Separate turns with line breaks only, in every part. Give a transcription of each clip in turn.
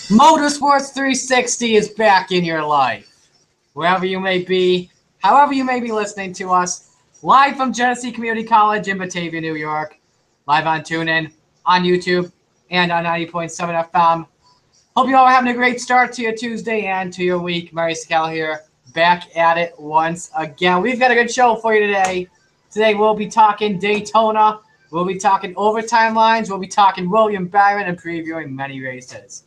Motorsports360 is back in your life. Wherever you may be, however you may be listening to us, live from Genesee Community College in Batavia, New York, live on TuneIn, on YouTube, and on 90.7 FM. Hope you all are having a great start to your Tuesday and to your week. Murray Scal here, back at it once again. We've got a good show for you today. Today we'll be talking Daytona, we'll be talking overtime lines, we'll be talking William Byron, and previewing many races.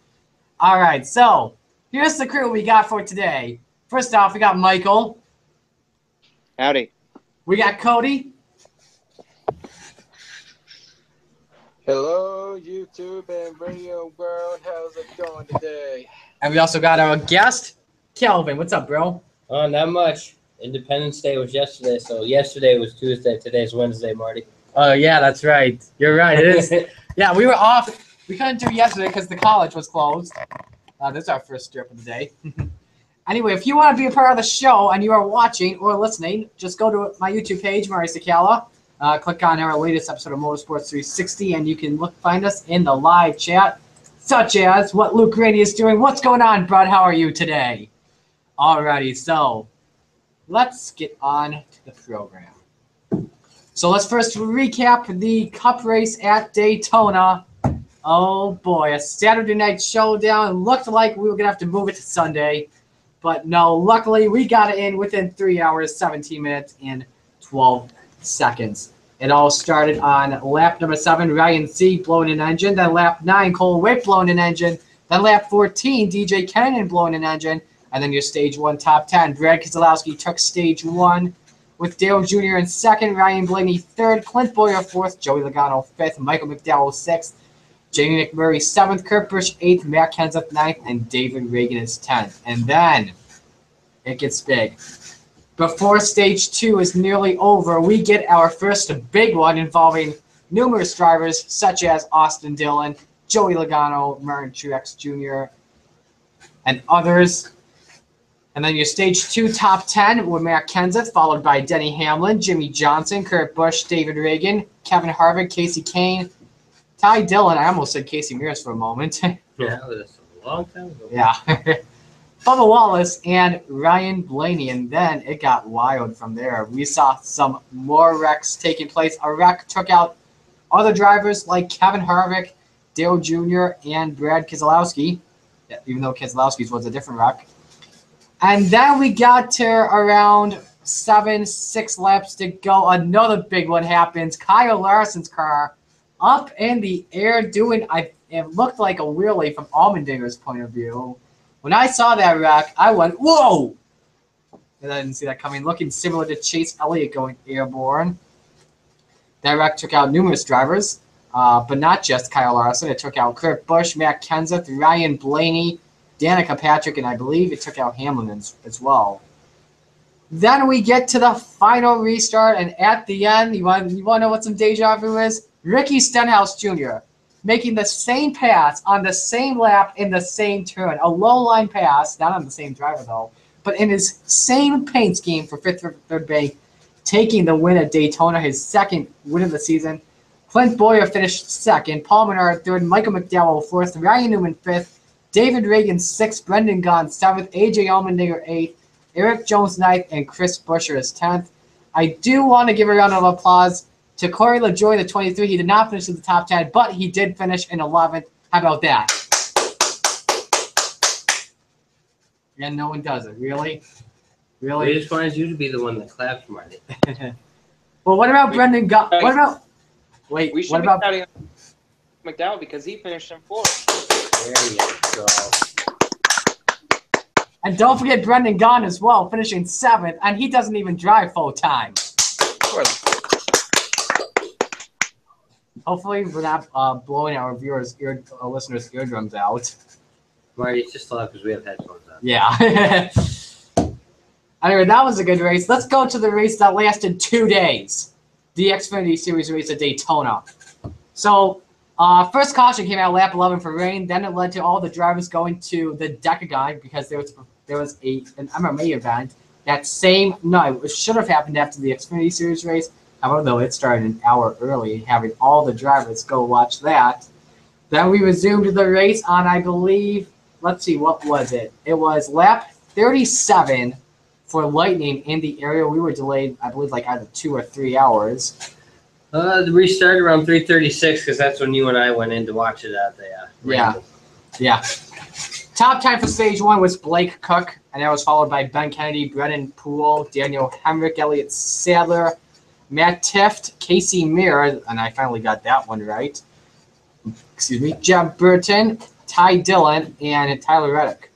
All right, so here's the crew we got for today. First off, we got Michael.
Howdy.
We got Cody.
Hello, YouTube and radio world. How's it going today?
And we also got our guest, Kelvin. What's up, bro?
Oh, not much. Independence Day was yesterday, so yesterday was Tuesday. Today's Wednesday, Marty.
Oh, yeah, that's right. You're right. It is. Yeah, we were off. We couldn't do yesterday because the college was closed. This is our first strip of the day. Anyway, if you want to be a part of the show and you are watching or listening, just go to my YouTube page, Murray Scal. Click on our latest episode of Motorsports 360, and you can find us in the live chat, such as what Luke Rainey is doing. What's going on, bud? How are you today? Alrighty, so let's get on to the program. So let's first recap the Cup race at Daytona. Oh boy, a Saturday night showdown. Looked like we were going to have to move it to Sunday. But no, luckily we got it in within 3 hours, 17 minutes, and 12 seconds. It all started on lap number 7, Ryan C. blowing an engine. Then lap 9, Cole Witt blowing an engine. Then lap 14, DJ Kennan blowing an engine. And then your stage 1 top 10. Brad Keselowski took stage 1 with Dale Jr. in 2nd, Ryan Blaney 3rd, Clint Bowyer 4th, Joey Logano 5th, Michael McDowell 6th, Jamie McMurray 7th, Kurt Busch 8th, Matt Kenseth 9th, and David Reagan is 10th. And then it gets big. Before stage 2 is nearly over, we get our first big one involving numerous drivers such as Austin Dillon, Joey Logano, Martin Truex Jr., and others. And then your stage 2 top 10 were Matt Kenseth, followed by Denny Hamlin, Jimmy Johnson, Kurt Busch, David Reagan, Kevin Harvick, Casey Kane, Ty Dillon. I almost said Casey Mears for a moment.
Yeah, that was a long time ago.
Yeah. Bubba Wallace and Ryan Blaney, and then it got wild from there. We saw some more wrecks taking place. A wreck took out other drivers like Kevin Harvick, Dale Jr., and Brad Keselowski, even though Keselowski's was a different wreck. And then we got to around 6 laps to go. Another big one happens. Kyle Larson's car up in the air doing, it looked like a wheelie from Allmendinger's point of view. When I saw that wreck, I went, whoa! And I didn't see that coming. Looking similar to Chase Elliott going airborne. That wreck took out numerous drivers, but not just Kyle Larson. It took out Kurt Busch, Matt Kenseth, Ryan Blaney, Danica Patrick, and I believe it took out Hamlin as well. Then we get to the final restart, and at the end, you want to know what some deja vu is? Ricky Stenhouse Jr. making the same pass on the same lap in the same turn. A low-line pass, not on the same driver, though, but in his same paint scheme for third bank, taking the win at Daytona, his 2nd win of the season. Clint Bowyer finished 2nd, Paul Menard 3rd, Michael McDowell 4th, Ryan Newman 5th, David Reagan 6th, Brendan Gaughan 7th, A.J. Allmendinger 8th, Eric Jones 9th, and Chris Buescher is 10th. I do want to give a round of applause to Corey LaJoie, the 23. He did not finish in the top 10, but he did finish in 11th. How about that? And no one does it. Really? Really?
We just wanted you to be the one that claps, Marty.
Well, what about Brendan Gaughan? What about... Wait,
We should
what
be
about...
counting McDowell because he finished in 4th.
There you go.
And don't forget Brendan Gaughan as well, finishing 7th, and he doesn't even drive full-time. Hopefully we're not blowing our listeners' eardrums out.
Marty, it's just loud because we have headphones on.
Yeah. Anyway, that was a good race. Let's go to the race that lasted 2 days. The Xfinity Series race at Daytona. So, first caution came out lap 11 for rain. Then it led to all the drivers going to the Decagon because there was an MMA event that same night. It should have happened after the Xfinity Series race. However, though, it started an hour early, having all the drivers go watch that. Then we resumed the race on, I believe, let's see, what was it? It was lap 37 for Lightning in the area. We were delayed, I believe, like either 2 or 3 hours.
The restart around 3:36 because that's when you and I went in to watch it at the ramble.
Yeah. Top 10 for stage 1 was Blake Cook, and that was followed by Ben Kennedy, Brennan Poole, Daniel Hemrick, Elliott Sadler, Matt Tift, Casey Mirror, and I finally got that one right. Excuse me. Jeb Burton, Ty Dillon, and Tyler Reddick.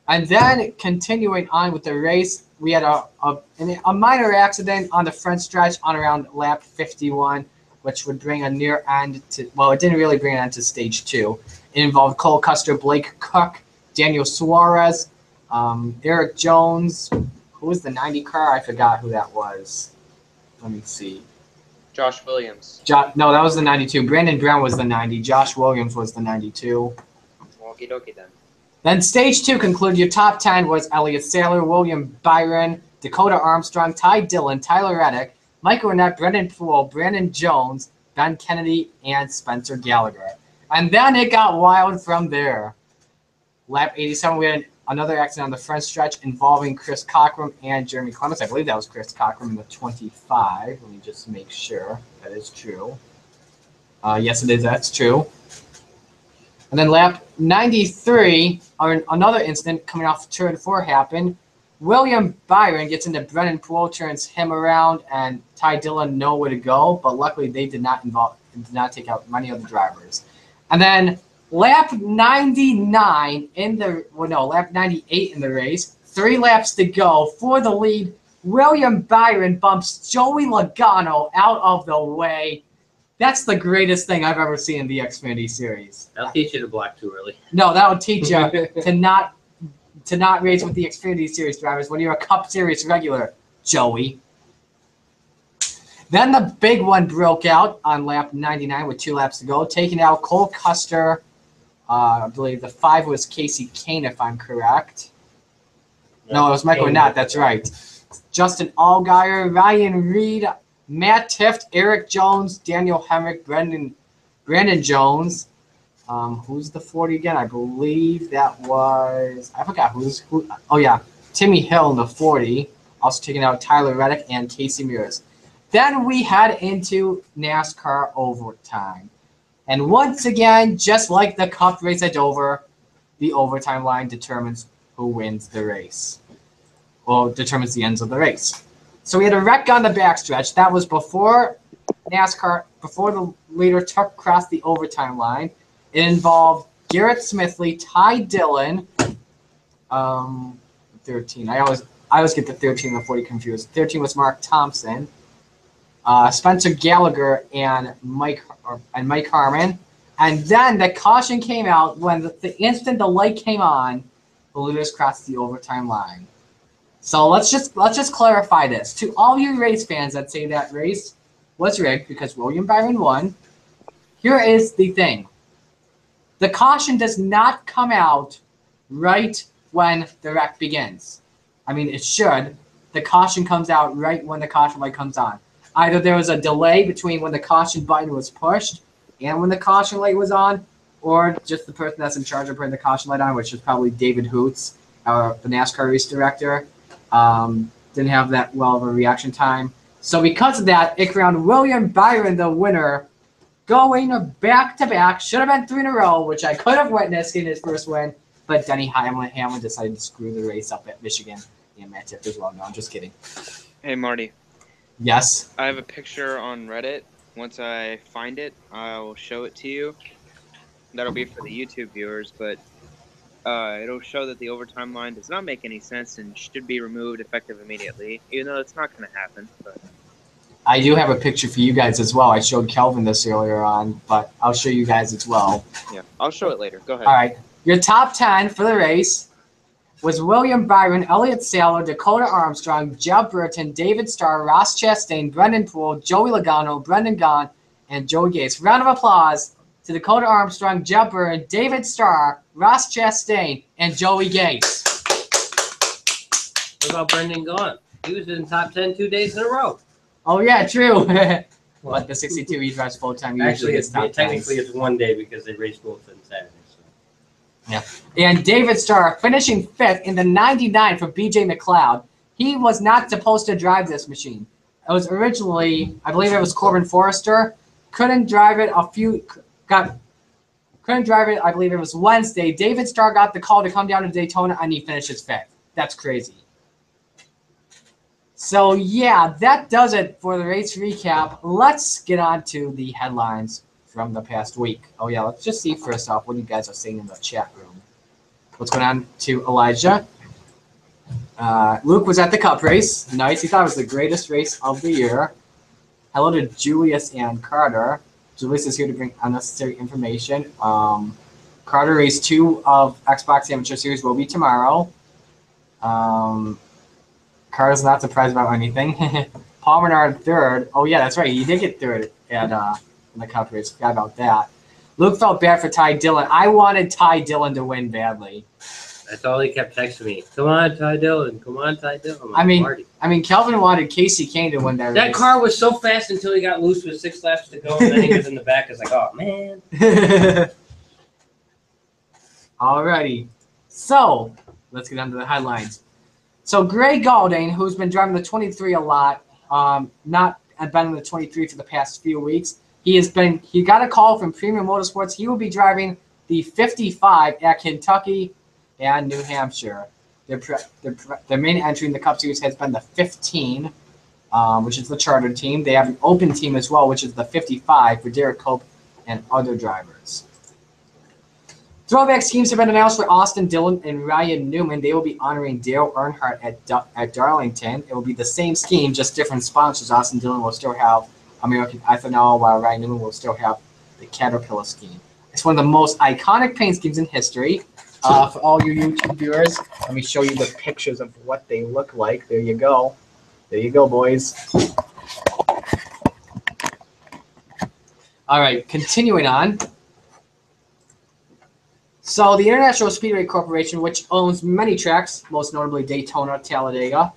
And then continuing on with the race, we had a minor accident on the front stretch on around lap 51, which would bring a near end to, well, it didn't really bring an end to stage 2. It involved Cole Custer, Blake Cook, Daniel Suarez, Eric Jones. Who was the 90 car? I forgot who that was. Let me see.
Josh Williams.
No, that was the 92. Brandon Brown was the 90. Josh Williams was the 92.
Okie dokie then.
Then stage 2 concluded. Your top 10 was Elliott Sadler, William Byron, Dakota Armstrong, Ty Dillon, Tyler Reddick, Michael Arnett, Brendan Poole, Brandon Jones, Ben Kennedy, and Spencer Gallagher. And then it got wild from there. Lap 87, we had another accident on the front stretch involving Chris Cockrum and Jeremy Clements. I believe that was Chris Cockrum in the 25. Let me just make sure that is true. Yes, it is. That's true. And then lap 93, another incident coming off turn 4 happened. William Byron gets into Brennan Poole, turns him around, and Ty Dillon nowhere to go. But luckily, they did not take out many of the drivers. And then lap 99 lap 98 in the race. 3 laps to go for the lead. William Byron bumps Joey Logano out of the way. That's the greatest thing I've ever seen in the Xfinity series.
That'll teach you to block too early.
No, that would teach you to not race with the Xfinity series drivers when you're a Cup Series regular, Joey. Then the big one broke out on lap 99 with 2 laps to go, taking out Cole Custer. I believe the 5 was Casey Kane, if I'm correct. No, it was Michael Arnett. That's right. Justin Allgaier, Ryan Reed, Matt Tift, Eric Jones, Daniel Hemrick, Brandon Jones. Who's the 40 again? I believe that was, I forgot who. Oh yeah, Timmy Hill in the 40. Also taking out Tyler Reddick and Casey Mears. Then we head into NASCAR overtime. And once again, just like the Cup race at Dover, the overtime line determines who wins the race. Well, determines the ends of the race. So we had a wreck on the backstretch. That was before NASCAR, before the leader crossed the overtime line. It involved Garrett Smithley, Ty Dillon, 13. I always get the 13 and the 40 confused. 13 was Mark Thompson, Spencer Gallagher, and Mike Harmon. And then the caution came out when the instant the light came on, the leaders crossed the overtime line. So let's just clarify this to all you race fans that say that race was rigged because William Byron won. Here is the thing: the caution does not come out right when the wreck begins. I mean, it should. The caution comes out right when the caution light comes on. Either there was a delay between when the caution button was pushed and when the caution light was on, or just the person that's in charge of putting the caution light on, which is probably David Hoots, the NASCAR race director. Didn't have that well of a reaction time. So because of that, it crowned William Byron the winner, going back-to-back. Should have been 3 in a row, which I could have witnessed in his first win, but Denny Hamlin decided to screw the race up at Michigan. And Matt Tift as well. No, I'm just kidding.
Hey, Marty.
Yes?
I have a picture on Reddit. Once I find it, I'll show it to you. That'll be for the YouTube viewers, but it'll show that the overtime line does not make any sense and should be removed effective immediately, even though it's not going to happen. But
I do have a picture for you guys as well. I showed Kelvin this earlier on, but I'll show you guys as well.
yeah, I'll show it later. Go ahead.
All right. Your top 10 for the race was William Byron, Elliott Sadler, Dakota Armstrong, Jeb Burton, David Starr, Ross Chastain, Brendan Poole, Joey Logano, Brendan Gaughan, and Joey Gase. Round of applause to Dakota Armstrong, Jeb Burton, David Starr, Ross Chastain, and Joey Gase.
What about Brendan Gaughan? He was in the top 10 2 days in a row.
Oh, yeah, true. But the 62 he drives full time.
Actually,
Usually
technically it's 1 day because they race both on Saturday. So.
Yeah. And David Starr finishing 5th in the 99 for BJ McLeod. He was not supposed to drive this machine. It was originally, I believe it was Corbin Forrester. Couldn't drive it couldn't drive it, I believe it was Wednesday. David Starr got the call to come down to Daytona, and he finishes 5th. That's crazy. So, yeah, that does it for the race recap. Let's get on to the headlines from the past week. Oh, yeah, let's just see first off what you guys are saying in the chat room. What's going on to Elijah? Luke was at the Cup race. Nice. He thought it was the greatest race of the year. Hello to Julius and Carter. Julius is here to bring unnecessary information. Carter race 2 of Xbox Amateur Series will be tomorrow. Carter's not surprised about anything. Paul Menard 3rd. Oh, yeah, that's right. He did get 3rd at in the Cup race. Forgot about that. Luke felt bad for Ty Dillon. I wanted Ty Dillon to win badly.
That's all he kept texting me. Come on, Ty Dillon. Come on, Ty Dillon.
I mean, Kelvin wanted Casey Kane to win that race.
That car was so fast until he got loose with 6 laps to go, and then he was in the back. I was like, oh, man.
Alrighty. So, let's get on to the headlines. So, Greg Galding, who's been driving the 23 a lot, not been in the 23 for the past few weeks, he got a call from Premium Motorsports. He will be driving the 55 at Kentucky and New Hampshire. Their main entry in the Cup Series has been the 15, which is the charter team. They have an open team as well, which is the 55 for Derek Cope and other drivers. Throwback schemes have been announced for Austin Dillon and Ryan Newman. They will be honoring Dale Earnhardt at Darlington. It will be the same scheme, just different sponsors. Austin Dillon will still have American Ethanol, while Ryan Newman will still have the Caterpillar scheme. It's one of the most iconic paint schemes in history. For all you YouTube viewers, let me show you the pictures of what they look like. There you go. There you go, boys. All right, continuing on. So the International Speedway Corporation, which owns many tracks, most notably Daytona, Talladega,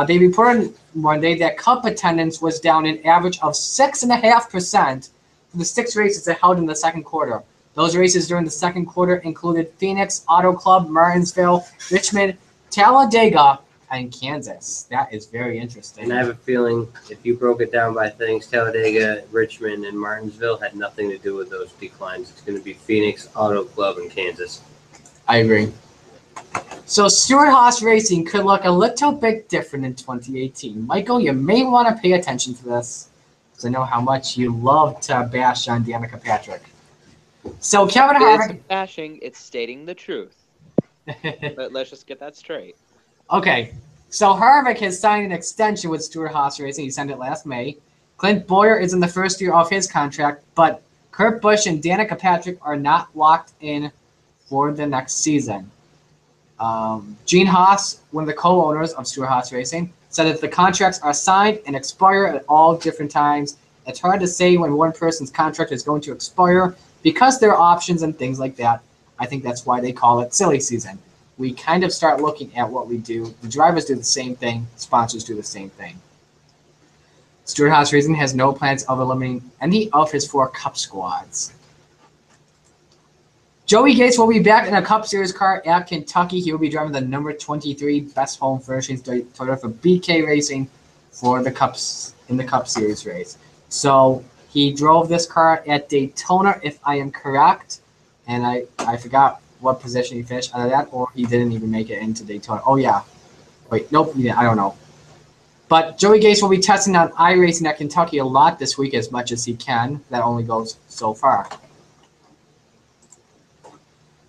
they reported Monday that Cup attendance was down an average of 6.5% for the 6 races that held in the second quarter. Those races during the second quarter included Phoenix, Auto Club, Martinsville, Richmond, Talladega, and Kansas. That is very interesting.
And I have a feeling if you broke it down by things, Talladega, Richmond, and Martinsville had nothing to do with those declines. It's going to be Phoenix, Auto Club, and Kansas.
I agree. So Stewart-Haas Racing could look a little bit different in 2018. Michael, you may want to pay attention to this, because I know how much you love to bash on Danica Patrick. So Kevin Harvick...
It's bashing, it's stating the truth. But let's just get that straight.
Okay, so Harvick has signed an extension with Stewart-Haas Racing. He signed it last May. Clint Boyer is in the first year of his contract, but Kurt Busch and Danica Patrick are not locked in for the next season. Gene Haas, one of the co-owners of Stewart-Haas Racing, said that the contracts are signed and expire at all different times. It's hard to say when one person's contract is going to expire because there are options and things like that. I think that's why they call it silly season. We kind of start looking at what we do. The drivers do the same thing. Sponsors do the same thing. Stewart-Haas Racing has no plans of eliminating any of his 4 Cup squads. Joey Gates will be back in a Cup Series car at Kentucky. He will be driving the number 23 Best Home Furnishings Toyota for BK Racing for the Cups in the Cup Series race. So he drove this car at Daytona, if I am correct, and I forgot what position he finished out of that, or he didn't even make it into Daytona. Oh, yeah. Wait, nope, yeah, I don't know. But Joey Gates will be testing on iRacing at Kentucky a lot this week as much as he can. That only goes so far.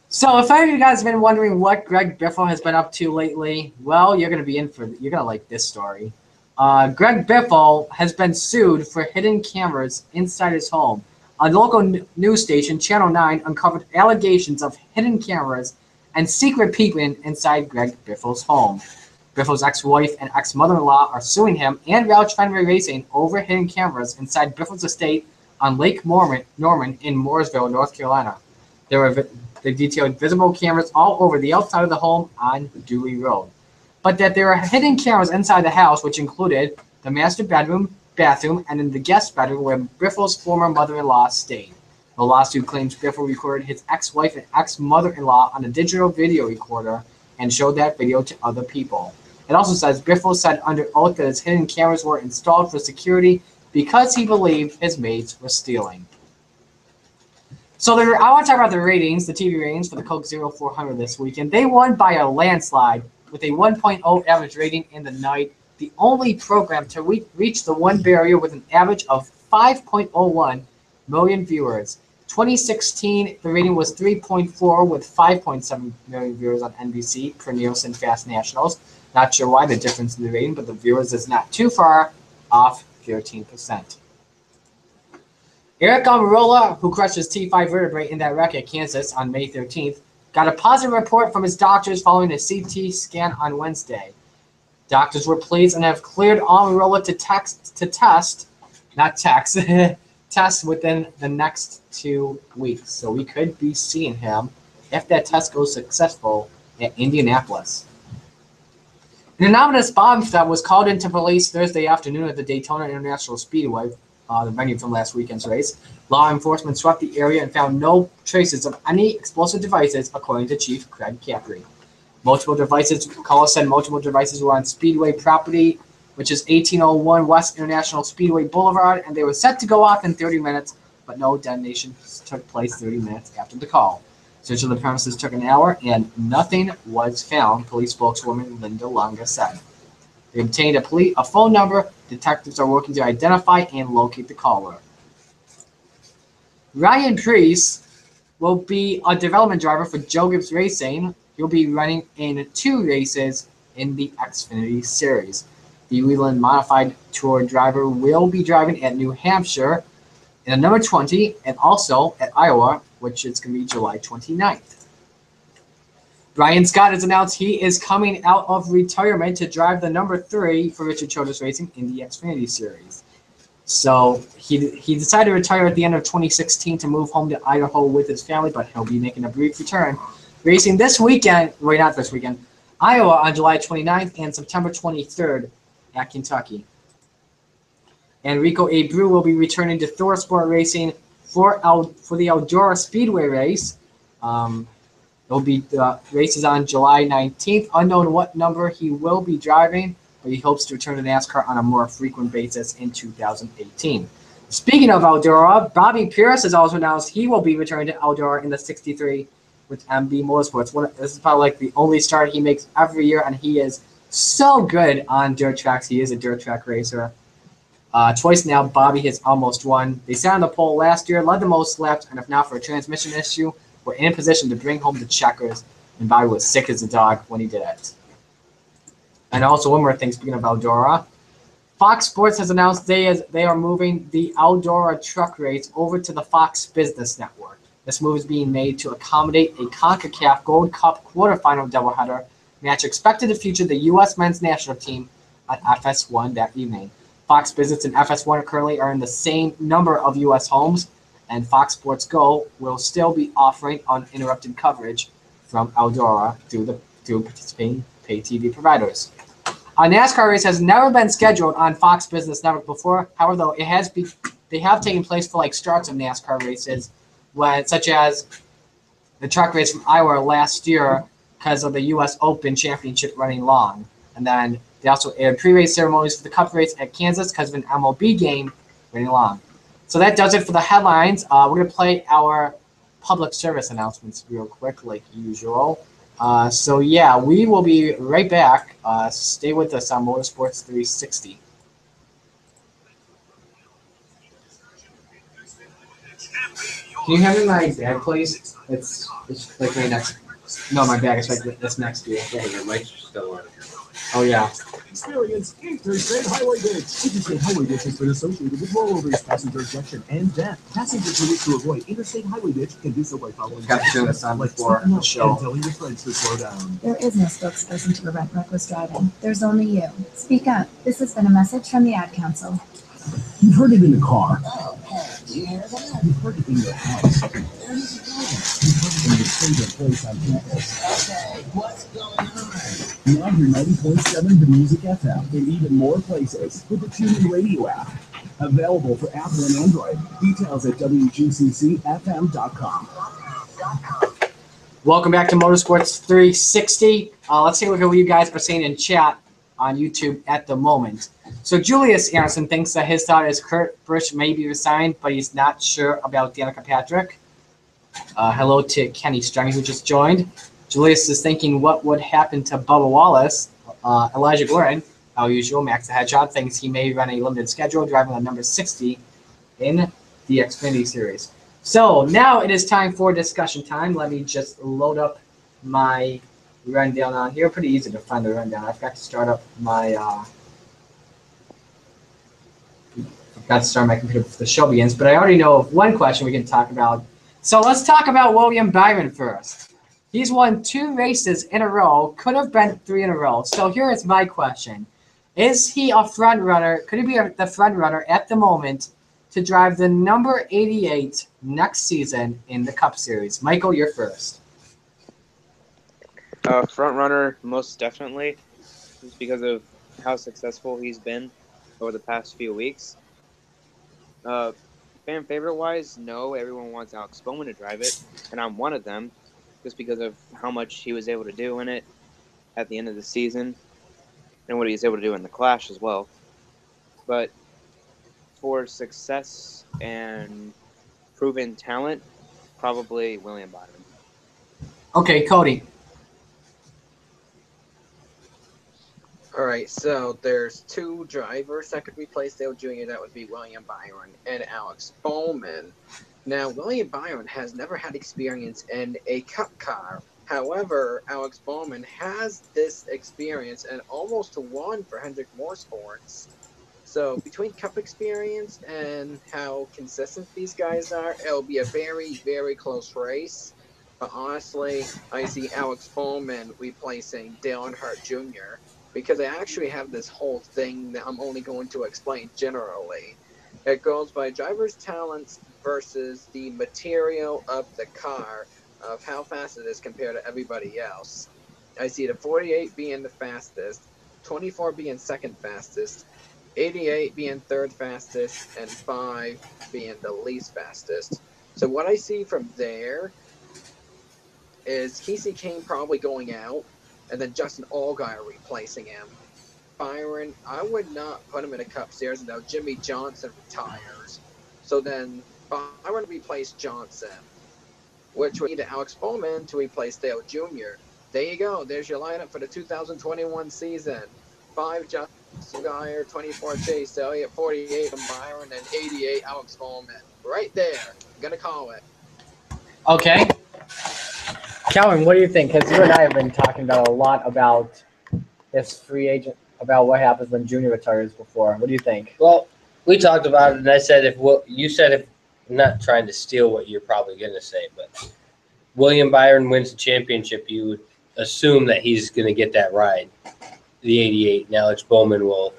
So if any of you guys have been wondering what Greg Biffle has been up to lately, well, you're going to like this story. Greg Biffle has been sued for hidden cameras inside his home. A local news station, Channel 9, uncovered allegations of hidden cameras and secret peeking inside Greg Biffle's home. Biffle's ex-wife and ex-mother-in-law are suing him and Roush Fenway Racing over hidden cameras inside Biffle's estate on Lake Norman in Mooresville, North Carolina. They detailed visible cameras all over the outside of the home on Dewey Road. But that there are hidden cameras inside the house, which included the master bedroom, bathroom, and in the guest bedroom where Biffle's former mother-in-law stayed. The The lawsuit claims Biffle recorded his ex-wife and ex-mother-in-law on a digital video recorder and showed that video to other people. It also says Biffle said under oath that his hidden cameras were installed for security because he believed his mates were stealing. So I want to talk about the ratings, the TV ratings for the Coke 0400 this weekend. They won by a landslide with a 1.0 average rating in the night, the only program to reach the one barrier with an average of 5.01 million viewers. 2016, the rating was 3.4 with 5.7 million viewers on NBC per Nielsen Fast Nationals. Not sure why the difference in the rating, but the viewers is not too far off, 13%. Eric Almirola, who crushed his T5 vertebrae in that wreck at Kansas on May 13th, got a positive report from his doctors following a CT scan on Wednesday. Doctors were pleased and have cleared Almirola test within the next 2 weeks. So we could be seeing him, if that test goes successful, at Indianapolis. An anonymous bomb threat was called into police Thursday afternoon at the Daytona International Speedway, the venue from last weekend's race. Law enforcement swept the area and found no traces of any explosive devices, according to Chief Craig Capri. Callers said multiple devices were on Speedway property, which is 1801 West International Speedway Boulevard, and they were set to go off in 30 minutes, but no detonation took place 30 minutes after the call. Search of the premises took an hour, and nothing was found, police spokeswoman Linda Longa said. They obtained a phone number. Detectives are working to identify and locate the caller. Ryan Preece will be a development driver for Joe Gibbs Racing. He'll be running in 2 races in the Xfinity Series. The Wheeland Modified Tour driver will be driving at New Hampshire in the number 20 and also at Iowa, which is going to be July 29th. Brian Scott has announced he is coming out of retirement to drive the number 3 for Richard Childress Racing in the Xfinity Series. So he decided to retire at the end of 2016 to move home to Idaho with his family, but he'll be making a brief return. Racing this weekend, well, not this weekend, Iowa on July 29th and September 23rd at Kentucky. Enrico Abreu will be returning to Thor Sport Racing for the Eldora Speedway race. There'll be races on July 19th. Unknown what number he will be driving, but he hopes to return to NASCAR on a more frequent basis in 2018. Speaking of Eldora, Bobby Pierce has also announced he will be returning to Eldora in the 63 with MB Motorsports. This is probably like the only start he makes every year, and he is so good on dirt tracks. He is a dirt track racer. Twice now, Bobby has almost won. They sat on the pole last year, led the most laps, and if not for a transmission issue, were in a position to bring home the checkers, and Bobby was sick as a dog when he did it. And also, one more thing, speaking of Eldora, Fox Sports has announced they are moving the Eldora truck race over to the Fox Business Network. This move is being made to accommodate a CONCACAF Gold Cup quarterfinal doubleheader match expected to feature the U.S. men's national team on FS1 that evening. Fox Business and FS1 currently are in the same number of U.S. homes, and Fox Sports Go will still be offering uninterrupted coverage from Eldora through participating pay TV providers. A NASCAR race has never been scheduled on Fox Business Network before. However, though, they have taken place for like starts of NASCAR races, such as the truck race from Iowa last year because of the U.S. Open Championship running long. And then they also aired pre-race ceremonies for the Cup race at Kansas because of an MLB game running long. So that does it for the headlines. We're going to play our public service announcements real quick like usual. So yeah, we will be right back. Stay with us on Motorsports 360. Can you hand me my bag, please? It's like right next. No, my bag is like this next to you.
Yeah, your mic's still on.
Oh yeah.
Experience Interstate Highway Ditch. Interstate Highway Ditch has been associated with rollovers, passenger ejection, and death. Passengers who wish to avoid Interstate Highway Ditch can do so by following
Got to turn this on before the show.
and telling your friends to slow down.
There is no spokesperson to prevent reckless driving. There's only you. Speak up. This has been a message from the Ad Council.
You've heard it in the car. You've heard it in your house. You've heard it in your favorite place on campus.
Okay, what's going on?
Now you're 90.7 The Music FM in even more places with the TuneIn Radio app. Available for Apple and Android. Details at WGCCFM.com.
Welcome back to Motorsports 360. Let's take a look at what you guys are saying in chat on YouTube at the moment. So Julius Anderson thinks that his thought is Kurt Busch may be resigned, but he's not sure about Danica Patrick. Hello to Kenny Strong, who just joined. Julius is thinking what would happen to Bubba Wallace. Elijah Gordon, how usual, Max the Hedgehog, thinks he may run a limited schedule, driving on number 60 in the Xfinity Series. So now it is time for discussion time. Let me just load up my rundown on here. Pretty easy to find the rundown. I forgot to start up my computer before the show begins, but I already know of one question we can talk about. So let's talk about William Byron first. He's won 2 races in a row, could have been 3 in a row. So here is my question. Is he a front runner? Could he be the front runner at the moment to drive the number 88 next season in the Cup Series? Michael, you're first.
Front runner, most definitely, just because of how successful he's been over the past few weeks. Fan favorite wise, no, everyone wants Alex Bowman to drive it, and I'm one of them, just because of how much he was able to do in it at the end of the season, and what he was able to do in the Clash as well. But for success and proven talent, probably William Byron.
Okay, Cody.
All right, so there's 2 drivers that could replace Dale Jr. That would be William Byron and Alex Bowman. Now, William Byron has never had experience in a Cup car. However, Alex Bowman has this experience and almost won for Hendrick Motorsports. So between Cup experience and how consistent these guys are, it'll be a very, very close race. But honestly, I see Alex Bowman replacing Dale Earnhardt Jr. because I actually have this whole thing that I'm only going to explain generally. It goes by driver's talents versus the material of the car, of how fast it is compared to everybody else. I see the 48 being the fastest, 24 being second fastest, 88 being third fastest, and 5 being the least fastest. So what I see from there is Casey Kane probably going out, and then Justin Allgaier replacing him. Byron, I would not put him in a Cup Series until Jimmy Johnson retires. So then Byron replaced Johnson, which would need Alex Bowman to replace Dale Jr. There you go. There's your lineup for the 2021 season. 5 Justin Allgaier, 24 Chase Elliott, 48 Byron, and 88 Alex Bowman. Right there. I'm going to call it.
Okay. Calvin, what do you think? Because you and I have been talking about a lot about this free agent, about what happens when Junior retires before. What do you think?
Well, we talked about it, and I said if I'm not trying to steal what you're probably going to say, but William Byron wins the championship, you would assume that he's going to get that ride, the 88, and Alex Bowman will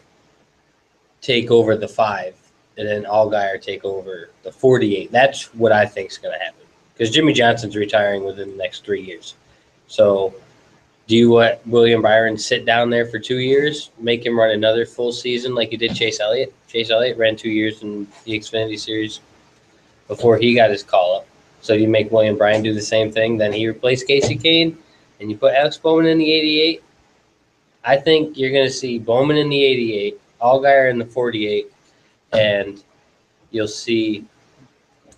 take over the 5, and then Allgaier take over the 48. That's what I think is going to happen, because Jimmy Johnson's retiring within the next 3 years. So do you let William Byron sit down there for 2 years, make him run another full season like you did Chase Elliott? Chase Elliott ran 2 years in the Xfinity Series before he got his call-up. So you make William Byron do the same thing, then he replaced Casey Kane, and you put Alex Bowman in the 88. I think you're going to see Bowman in the 88, Allgaier in the 48, and you'll see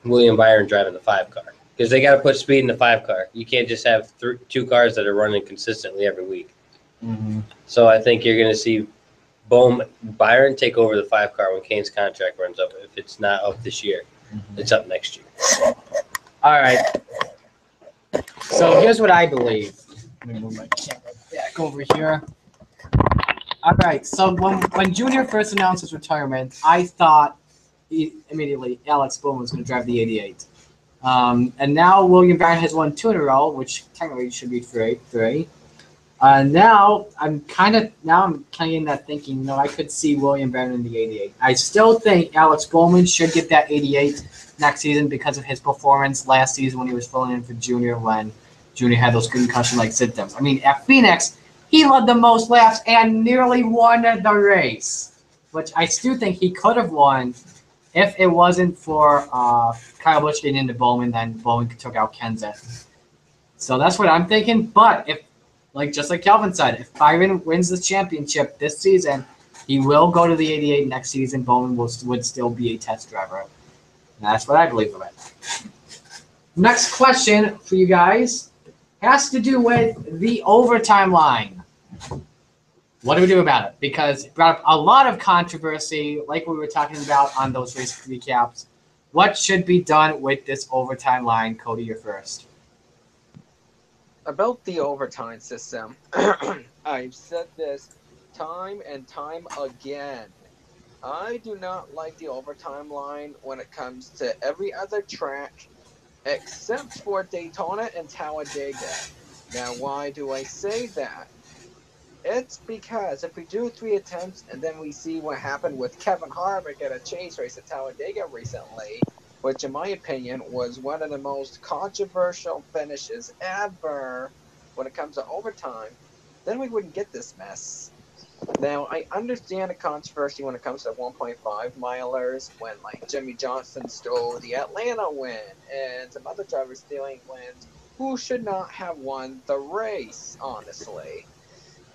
William Byron driving the 5 car. Because they got to put speed in the 5 car. You can't just have 2 cars that are running consistently every week.
Mm-hmm.
So I think you're going to see Byron take over the 5 car when Kane's contract runs up. If it's not up this year, it's up next year.
All right. So here's what I believe. Let me move my camera back over here. All right. So when Junior first announced his retirement, I thought immediately Alex Bowman was going to drive the 88. And now William Byron has won 2 in a row, which technically should be 3. Now I'm kind of in that thinking. No, I could see William Byron in the 88. I still think Alex Bowman should get that 88 next season because of his performance last season when he was filling in for Junior when Junior had those concussion-like symptoms. I mean, at Phoenix, he led the most laps and nearly won the race. which I still think he could have won if it wasn't for Kyle Busch getting into Bowman. Then Bowman took out Kenseth. So that's what I'm thinking. But if, just like Kelvin said, if Byron wins the championship this season, he will go to the 88 next season. Bowman would still be a test driver. And that's what I believe of it. Next question for you guys has to do with the overtime line. What do we do about it? Because it brought up a lot of controversy, like we were talking about on those race recaps. What should be done with this overtime line? Cody, you're first.
About the overtime system, I've said this time and time again. I do not like the overtime line when it comes to every other track except for Daytona and Talladega. Now, why do I say that? It's because if we do 3 attempts and then we see what happened with Kevin Harvick at a chase race at Talladega recently, which in my opinion was one of the most controversial finishes ever when it comes to overtime, then we wouldn't get this mess. Now, I understand the controversy when it comes to 1.5 milers, when Jimmy Johnson stole the Atlanta win and some other drivers stealing wins who should not have won the race, honestly.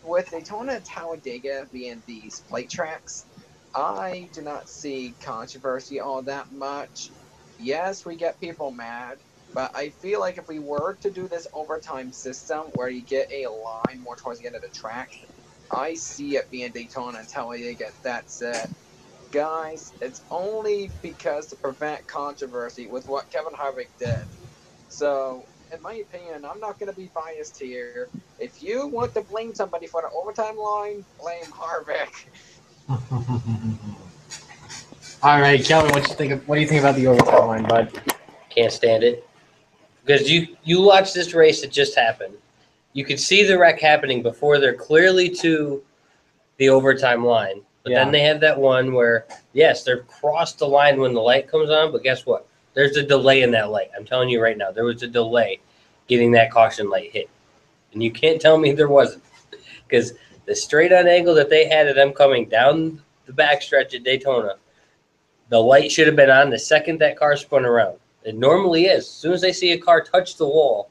With Daytona and Talladega being these plate tracks, I do not see controversy all that much. Yes, we get people mad, but I feel like if we were to do this overtime system where you get a line more towards the end of the track, I see it being Daytona and Talladega. That's it. Guys, it's only because to prevent controversy with what Kevin Harvick did. So, in my opinion, I'm not going to be biased here. If you want to blame somebody for the overtime line, blame Harvick.
All right, Kelvin, what do you think about the overtime line, bud?
Can't stand it. Because you watch this race that just happened. You could see the wreck happening before they're clearly to the overtime line. But then they have that one where, yes, they're crossed the line when the light comes on, but guess what? There's a delay in that light. I'm telling you right now, there was a delay getting that caution light hit. And you can't tell me there wasn't. Because the straight-on angle that they had of them coming down the backstretch at Daytona, the light should have been on the second that car spun around. It normally is. As soon as they see a car touch the wall,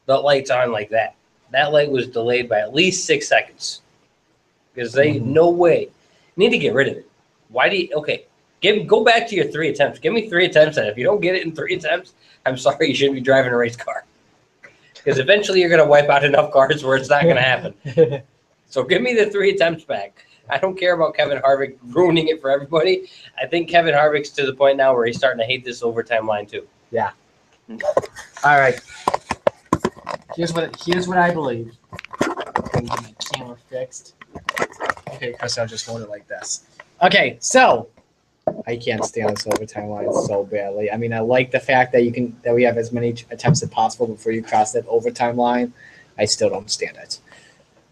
the light's on like that. That light was delayed by at least 6 seconds. Because no way. You need to get rid of it. Why do you, okay, go back to your 3 attempts. Give me 3 attempts, and if you don't get it in 3 attempts, I'm sorry, you shouldn't be driving a race car. Because eventually you're going to wipe out enough cars where it's not going to happen. So give me the 3 attempts back. I don't care about Kevin Harvick ruining it for everybody. I think Kevin Harvick's to the point now where he's starting to hate this overtime line too.
Yeah. All right. Here's what I believe. Get my camera fixed. Okay, Chris, I'll just hold it like this. Okay, so I can't stand this overtime line so badly. I mean, I like the fact that we have as many attempts as possible before you cross that overtime line. I still don't stand it.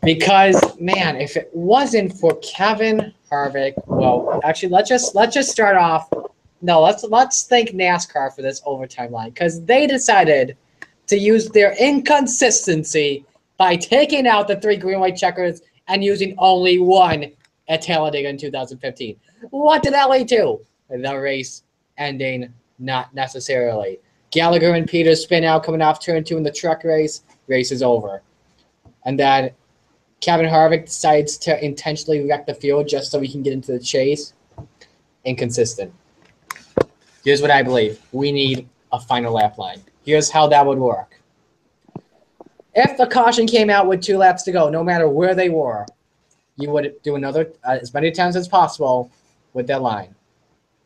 Because, man, if it wasn't for Kevin Harvick, well, actually, let's just start off. No, let's thank NASCAR for this overtime line, because they decided to use their inconsistency by taking out the 3 green white checkers and using only 1 at Talladega in 2015. What did that lead to? The race ending not necessarily. Gallagher and Peters spin out coming off turn 2 in the truck race. Race is over. And then Kevin Harvick decides to intentionally wreck the field just so he can get into the chase. Inconsistent. Here's what I believe. We need a final lap line. Here's how that would work. If the caution came out with 2 laps to go, no matter where they were, you would do another as many times as possible with that line.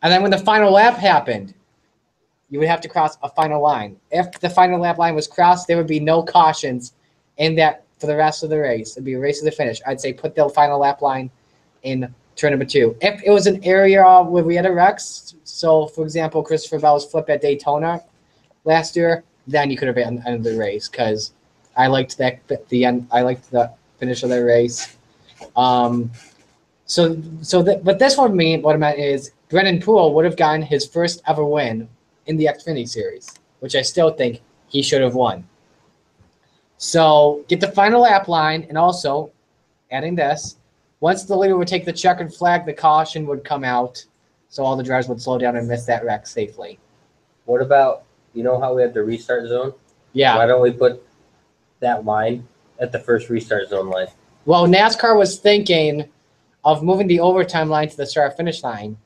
And then when the final lap happened, you would have to cross a final line. If the final lap line was crossed, there would be no cautions in that for the rest of the race. It'd be a race to the finish. I'd say put the final lap line in turn number 2. If it was an area where we had a wrecks, so for example, Christopher Bell's flip at Daytona last year, then you could have ended the race because I liked the end. I liked the finish of the race. But this one what I meant is Brennan Poole would have gotten his first ever win in the Xfinity Series, which I still think he should have won. So get the final lap line, and also adding this, once the leader would take the checkered flag, the caution would come out, so all the drivers would slow down and miss that wreck safely.
What about, you know how we have the restart zone?
Yeah.
Why don't we put that line at the first restart zone line?
Well, NASCAR was thinking of moving the overtime line to the start-finish line.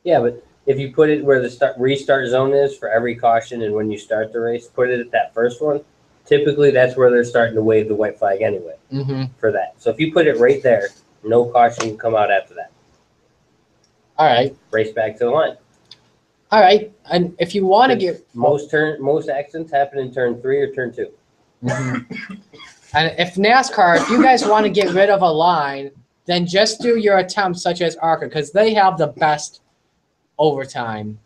Yeah, but if you put it where the restart zone is for every caution and when you start the race, put it at that first one, typically that's where they're starting to wave the white flag anyway for that. So if you put it right there, no caution can come out after that.
All right.
Race back to the line.
All right. And if you want to get...
Most accidents happen in turn 3 or turn 2.
And if NASCAR, if you guys want to get rid of a line, then just do your attempts such as ARCA, because they have the best overtime.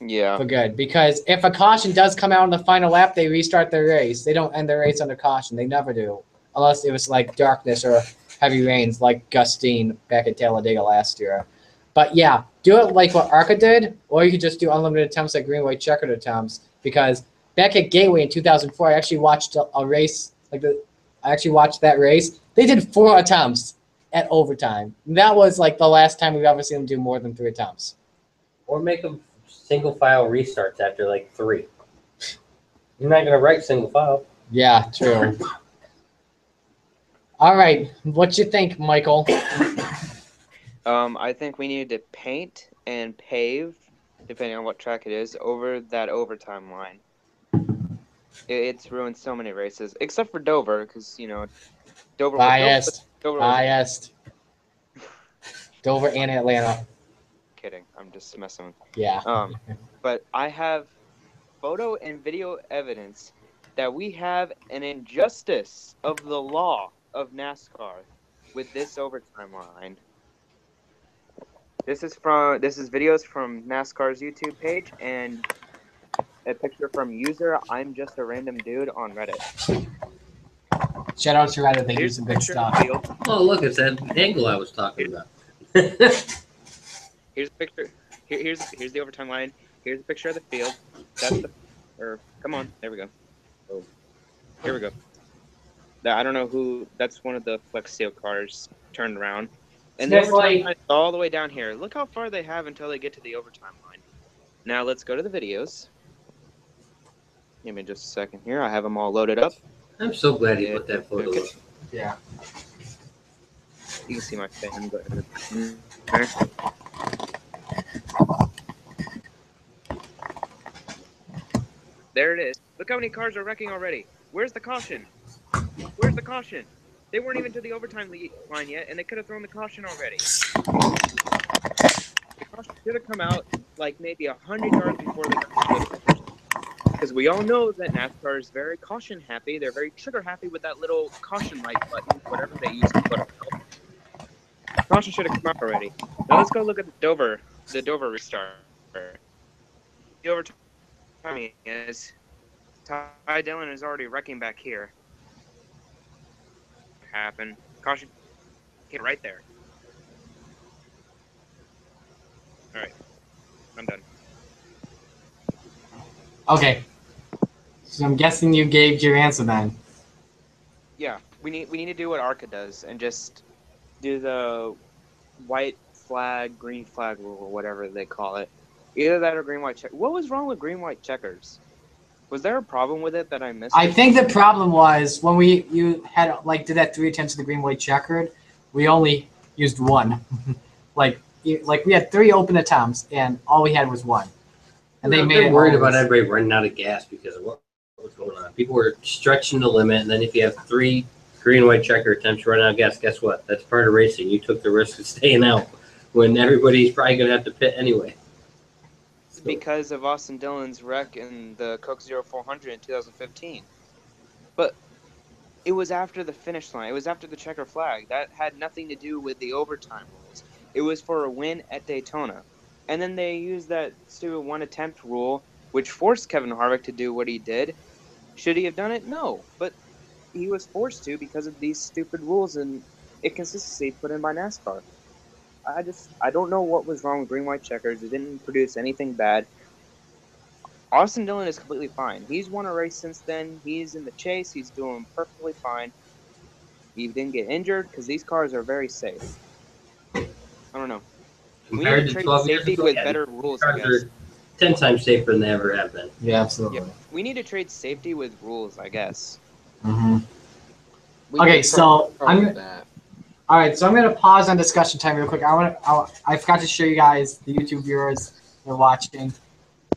Yeah.
For good. Because if a caution does come out in the final lap, they restart their race. They don't end their race under caution. They never do. Unless it was like darkness or heavy rains like Gustine back at Talladega last year. But yeah, do it like what ARCA did, or you could just do unlimited attempts like green, white, checkered attempts. Because back at Gateway in 2004, I actually watched a race I actually watched that race. They did 4 attempts at overtime. And that was like the last time we've ever seen them do more than 3 attempts.
Or make them single file restarts after like 3. You're not gonna write single file.
Yeah, true. All right, what you think, Michael?
I think we need to paint and pave, depending on what track it is, over that overtime line. It's ruined so many races, except for Dover, because, you know, Dover.
Biased.
Dover
Biased. Dover and Atlanta.
Kidding. I'm just messing with
Yeah.
But I have photo and video evidence that we have an injustice of the law of NASCAR with this overtime line. This is videos from NASCAR's YouTube page and a picture from user I'm just a random dude on Reddit.
Shout out to Reddit. They do
Here's
some
the
good
picture
stuff.
of the field.
Oh, look, it's that angle I was talking about.
Here's a picture. Here's the overtime line. Here's a picture of the field. That's come on. There we go. Oh, here we go. I don't know who. That's one of the Flex Steel cars turned around. And the overtime line is all the way down here. Look how far they have until they get to the overtime line. Now let's go to the videos. Give me just a second here. I have them all loaded up.
I'm so glad you put that photo up.
Yeah.
You can see my fan. Go ahead. There it is. Look how many cars are wrecking already. Where's the caution? Where's the caution? They weren't even to the overtime line yet, and they could have thrown the caution already. The caution should have come out like maybe 100 yards before they got to the finish. Because we all know that NASCAR is very caution happy. They're very trigger happy with that little caution light button, whatever they use to put it out. Caution should have come out already. Now let's go look at the Dover restart. The overtime is Ty Dillon is already wrecking back here. Happen. Caution hit right there. All right, I'm done.
Okay. So I'm guessing you gave your answer then.
Yeah, we need to do what ARCA does and just do the white flag, green flag rule, or whatever they call it. Either that or green, white check. What was wrong with green, white checkers? Was there a problem with it that I missed?
I think the problem was when you had did that 3 attempts at the green, white, checkered, we only used 1. like we had 3 open attempts and all we had was 1. And they made it
worried about everybody running out of gas because of what was going on. People were stretching the limit, and then if you have 3 green, white, checker attempts to run out of gas, guess what? That's part of racing. You took the risk of staying out when everybody's probably going to have to pit anyway.
Because of Austin Dillon's wreck in the Coke 0400 in 2015. But it was after the finish line. It was after the checker flag. That had nothing to do with the overtime rules. It was for a win at Daytona. And then they used that stupid 1 attempt rule, which forced Kevin Harvick to do what he did. Should he have done it? No. But he was forced to because of these stupid rules and inconsistency put in by NASCAR. I don't know what was wrong with green, white checkers. It didn't produce anything bad. Austin Dillon is completely fine. He's won a race since then. He's in the chase. He's doing perfectly fine. you didn't get injured because these cars are very safe. I don't know. We need
Compared
to
to
trade
12 years
safety
ago,
with
yeah,
better
these
rules, I
cars
guess.
are 10 times safer than they ever have been.
Yeah, absolutely.
Yep. We need to trade safety with rules, I guess.
Mm-hmm.
We
Okay,
could
so
probably
I'm
do that.
all right. So I'm gonna pause on discussion time real quick. I forgot to show you guys, the YouTube viewers that are watching,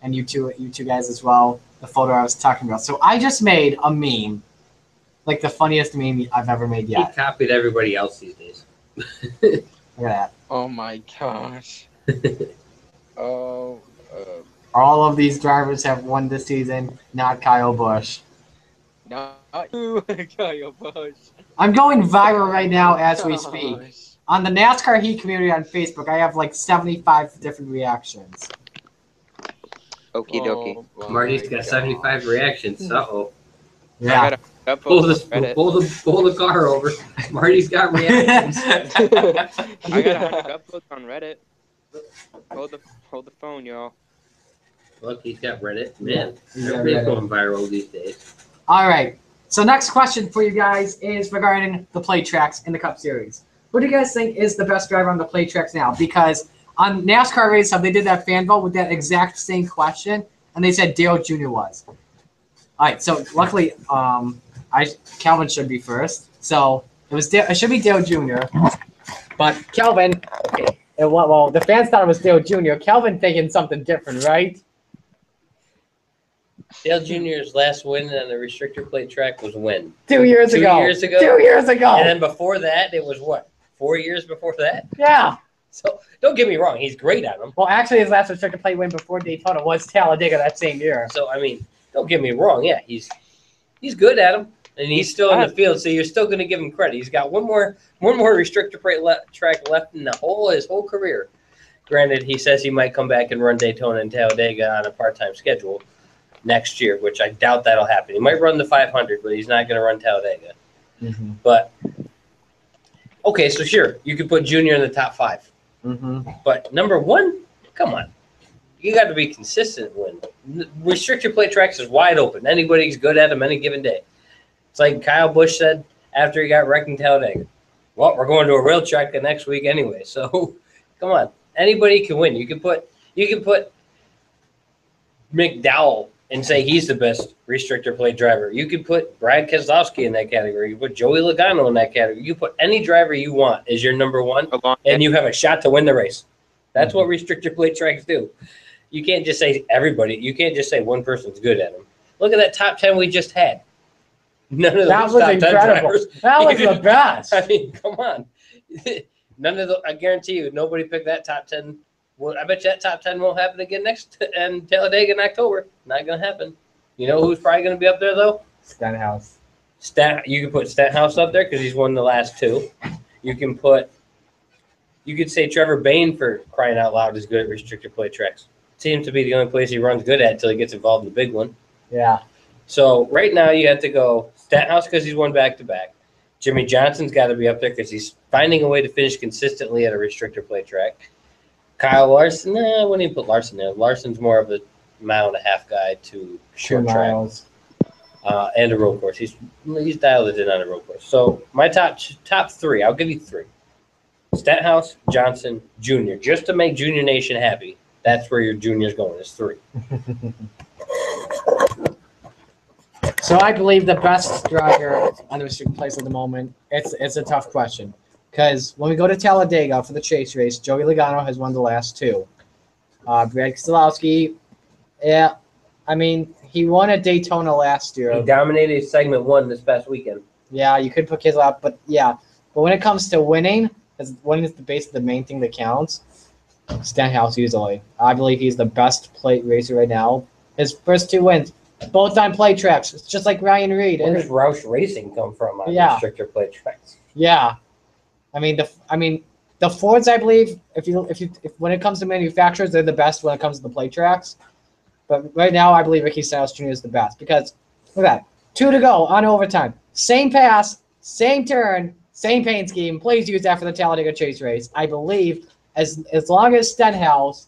and you two guys as well, the photo I was talking about. So I just made a meme, like the funniest meme I've ever made
He
yet.
copied everybody else these days.
Look at that.
Oh my gosh. Oh.
All of these drivers have won this season, not Kyle Busch.
Not you, Kyle Busch.
I'm going viral right now as we speak.
Gosh.
On the NASCAR Heat community on Facebook, I have like 75 different reactions.
Okie dokie.
Oh
Marty's
my
got 75
gosh.
reactions. Uh-oh.
I
Yeah.
gotta upvote
Pull
on
this,
Reddit.
pull the car over. Marty's got reactions.
I got 100 upvotes on Reddit. Hold the phone, y'all.
Look, he's got Reddit. Man,
he's got
everybody's
Reddit.
going viral these days.
All right. So next question for you guys is regarding the plate tracks in the Cup Series. Who do you guys think is the best driver on the plate tracks now? Because on NASCAR Race Hub, they did that fan vote with that exact same question, and they said Dale Jr. was. All right. So luckily, Calvin should be first. So it should be Dale Jr. But Calvin, well, the fans thought it was Dale Jr. Calvin thinking something different, right?
Dale Jr.'s last win on the restrictor plate track was when?
2 years ago.
2 years ago?
2 years ago.
And then before that, it was what? 4 years before that?
Yeah.
So don't get me wrong, he's great at them.
Well, actually, his last restricted plate win before Daytona was Talladega that same year.
So I mean, don't get me wrong, yeah, he's good at them, and he's still in the field. So you're still going to give him credit. He's got one more restrictor plate track left in his whole career. Granted, he says he might come back and run Daytona and Talladega on a part-time schedule next year, which I doubt that'll happen. He might run the 500, but he's not going to run Talladega.
Mm-hmm.
But okay, so sure, you could put Junior in the top 5.
Mm-hmm.
But number 1, come on. You got to be consistent when restrictor plate tracks is wide open. Anybody's good at them any given day. It's like Kyle Busch said after he got wrecked in Talladega. Well, we're going to a real track the next week anyway. So come on. Anybody can win. You can put McDowell and say he's the best restrictor plate driver. You could put Brad Keselowski in that category. You could put Joey Logano in that category. You could put any driver you want as your number 1, and you have a shot to win the race. That's what restrictor plate tracks do. You can't just say everybody. You can't just say one person's good at them. Look at that top 10 we just had. None of
That
those
was
top 10
incredible.
drivers.
That was the best.
I mean, come on. None of the. I guarantee you, nobody picked that top 10. Well, I bet you that top 10 won't happen again next and Talladega in October. Not gonna happen. You know who's probably gonna be up there though?
Stenhouse.
You can put Stenhouse up there because he's won the last 2. You could say Trevor Bayne, for crying out loud, is good at restrictor plate tracks. Seems to be the only place he runs good at until he gets involved in the big one.
Yeah.
So right now you have to go Stenhouse because he's won back-to-back. Jimmy Johnson's got to be up there because he's finding a way to finish consistently at a restrictor plate track. Kyle Larson, I wouldn't even put Larson there. Larson's more of a 1.5 mile guy to short
2
track.
miles.
And a road course. He's dialed it in on a road course. So my top 3, I'll give you 3. Stenhouse, Johnson, Junior. Just to make Junior Nation happy. That's where your Junior's going, is 3.
So I believe the best driver on the restricted place at the moment, it's a tough question. Because when we go to Talladega for the chase race, Joey Logano has won the last 2. Brad Keselowski, yeah, I mean, he won at Daytona last year.
He dominated segment 1 this past weekend.
Yeah, you could put Keselowski, but yeah. But when it comes to winning, because winning is basically the main thing that counts, Stenhouse easily. I believe he's the best plate racer right now. His first 2 wins, both on plate tracks. It's just like Ryan Reed.
Where does Roush Racing come from on restrictor plate tracks?
Yeah, I mean the Fords. I believe if when it comes to manufacturers, they're the best when it comes to the plate tracks. But right now, I believe Ricky Stenhouse Jr. is the best because look at that, 2 to go on overtime, same pass, same turn, same paint scheme. Plays used after the Talladega chase race. I believe as long as Stenhouse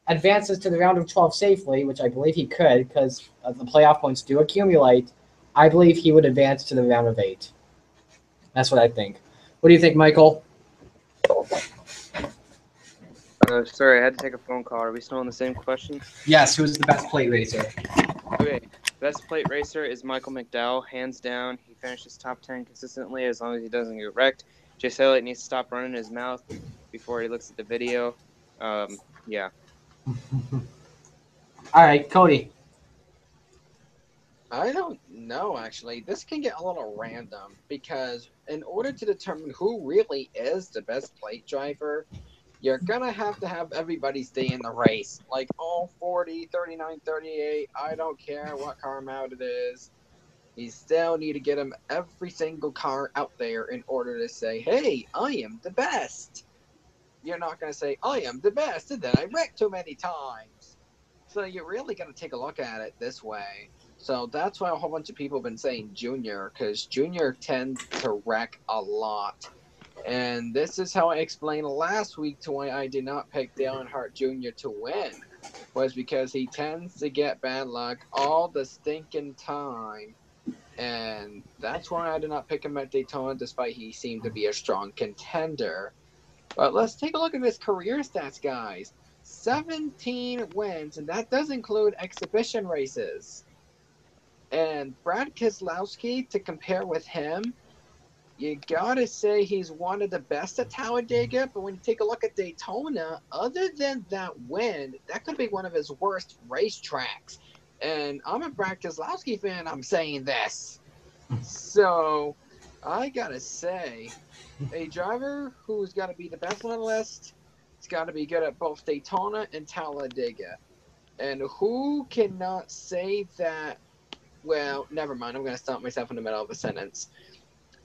advances to the round of 12 safely, which I believe he could because the playoff points do accumulate, I believe he would advance to the round of 8. That's what I think. What do you think, Michael?
Sorry, I had to take a phone call. Are we still on the same question?
Yes, who's the best plate racer?
Okay, best plate racer is Michael McDowell, hands down. He finishes top 10 consistently as long as he doesn't get wrecked. Chase Elliott needs to stop running his mouth before he looks at the video. Yeah.
All right, Cody.
I don't know, actually. This can get a little random because in order to determine who really is the best plate driver, you're going to have everybody stay in the race. Like all 40, 39, 38, I don't care what car mount it is. You still need to get them every single car out there in order to say, hey, I am the best. You're not going to say, I am the best, and then I wrecked too many times. So you're really going to take a look at it this way. So that's why a whole bunch of people have been saying Junior, because Junior tends to wreck a lot. And this is how I explained last week to why I did not pick Dale Earnhardt Jr. to win, was because he tends to get bad luck all the stinking time. And that's why I did not pick him at Daytona, despite he seemed to be a strong contender. But let's take a look at his career stats, guys. 17 wins, and that does include exhibition races. And Brad Keselowski, to compare with him, you gotta say he's one of the best at Talladega, but when you take a look at Daytona, other than that win, that could be one of his worst racetracks. And I'm a Brad Keselowski fan, I'm saying this. So, I gotta say, a driver who's got to be the best on the list, has got to be good at both Daytona and Talladega. And who cannot say that? Well, never mind. I'm going to stop myself in the middle of a sentence.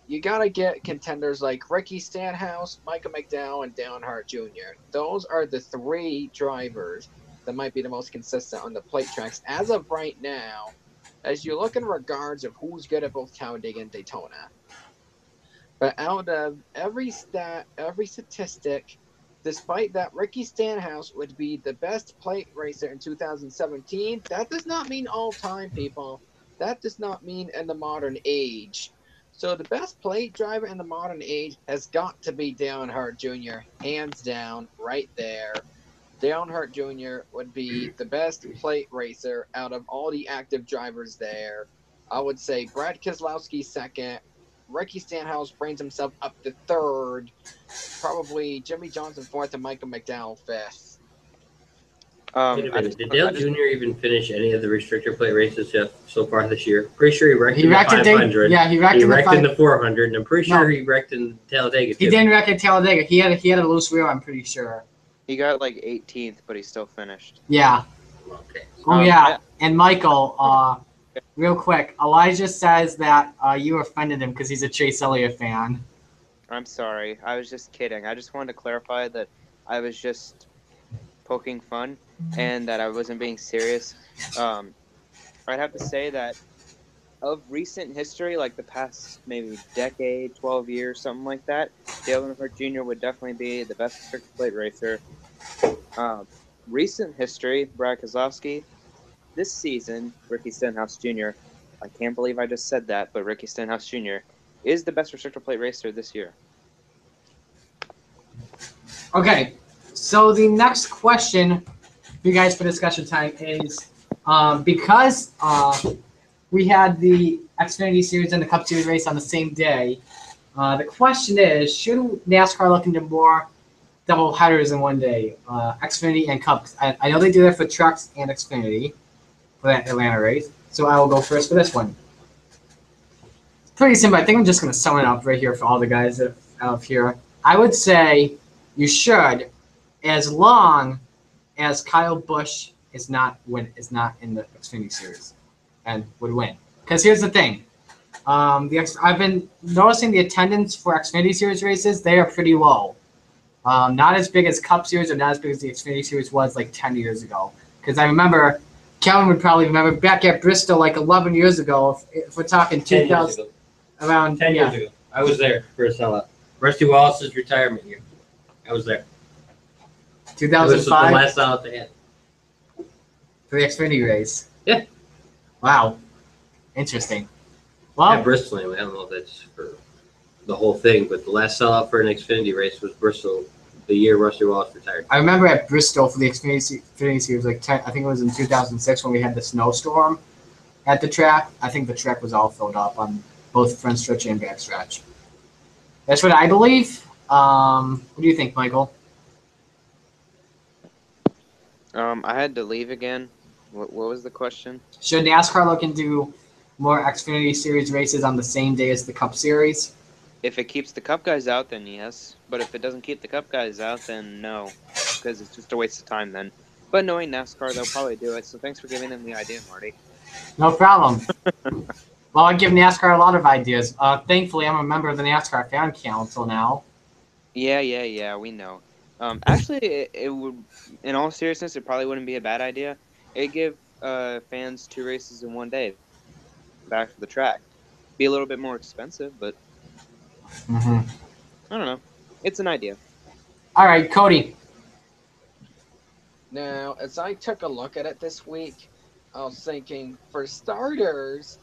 You got to get contenders like Ricky Stenhouse, Michael McDowell, and Dale Earnhardt Jr. Those are the three drivers that might be the most consistent on the plate tracks as of right now, as you look in regards of who's good at both Talladega and Daytona. But out of every stat, every statistic, despite that Ricky Stenhouse would be the best plate racer in 2017, that does not mean all time, people. That does not mean in the modern age. So the best plate driver in the modern age has got to be Dale Earnhardt Jr., hands down, right there. Dale Earnhardt Jr. would be the best plate racer out of all the active drivers there. I would say Brad Keselowski second. Ricky Stenhouse brings himself up to third. Probably Jimmy Johnson fourth and Michael McDowell fifth.
Wait a minute. Did Dale Jr. even finish any of the restrictor plate races so far this year? Pretty sure he wrecked in the 500.
Yeah, he wrecked
in the 400, and I'm pretty sure he wrecked in Talladega too.
He didn't wreck in Talladega. He had a loose wheel, I'm pretty sure.
He got like 18th, but he still finished.
Yeah.
Okay.
Oh, yeah. And Michael, real quick, Elijah says that you offended him because he's a Chase Elliott fan.
I'm sorry. I was just kidding. I just wanted to clarify that I was just poking fun and that I wasn't being serious. I'd have to say that of recent history, like the past maybe decade, 12 years, something like that, Dale Earnhardt Jr. would definitely be the best restrictor plate racer. Recent history, Brad Keselowski. This season, Ricky Stenhouse Jr., I can't believe I just said that, but Ricky Stenhouse Jr. is the best restrictor plate racer this year.
Okay, so the next question for you guys for discussion time is because we had the Xfinity Series and the Cup Series race on the same day, the question is, should NASCAR look into more double headers in one day, Xfinity and Cup? I know they do that for trucks and Xfinity for that Atlanta race, so I will go first for this one. It's pretty simple. I think I'm just going to sum it up right here for all the guys that out here. I would say you should, as long as Kyle Busch is not in the Xfinity Series and would win. Because here's the thing. I've been noticing the attendance for Xfinity Series races, they are pretty low. Not as big as Cup Series or not as big as the Xfinity Series was like 10 years ago. Because I remember, Kevin would probably remember, back at Bristol like 11 years ago, if we're talking 2000, around
10 years ago. I was there for a sellout. Rusty Wallace's retirement year. I was there.
2005?
This was the last sellout they had.
For the Xfinity race?
Yeah.
Wow. Interesting. Well,
yeah, Bristol anyway. I don't know if that's for the whole thing, but the last sellout for an Xfinity race was Bristol, the year Rusty Wallace retired.
I remember at Bristol for the Xfinity Series, like I think it was in 2006 when we had the snowstorm at the track. I think the track was all filled up on both front stretch and back stretch. That's what I believe. What do you think, Michael?
I had to leave again. What was the question?
Should NASCAR look into more Xfinity Series races on the same day as the Cup Series?
If it keeps the Cup guys out, then yes. But if it doesn't keep the Cup guys out, then no, because it's just a waste of time then. But knowing NASCAR, they'll probably do it. So thanks for giving them the idea, Marty.
No problem. Well, I give NASCAR a lot of ideas. Thankfully, I'm a member of the NASCAR Fan Council now.
Yeah, we know. Actually, it would, in all seriousness, it probably wouldn't be a bad idea. It'd give fans 2 races in one day back to the track. Be a little bit more expensive, but
Mm-hmm.
I don't know. It's an idea.
All right, Cody.
Now, as I took a look at it this week, I was thinking, for starters,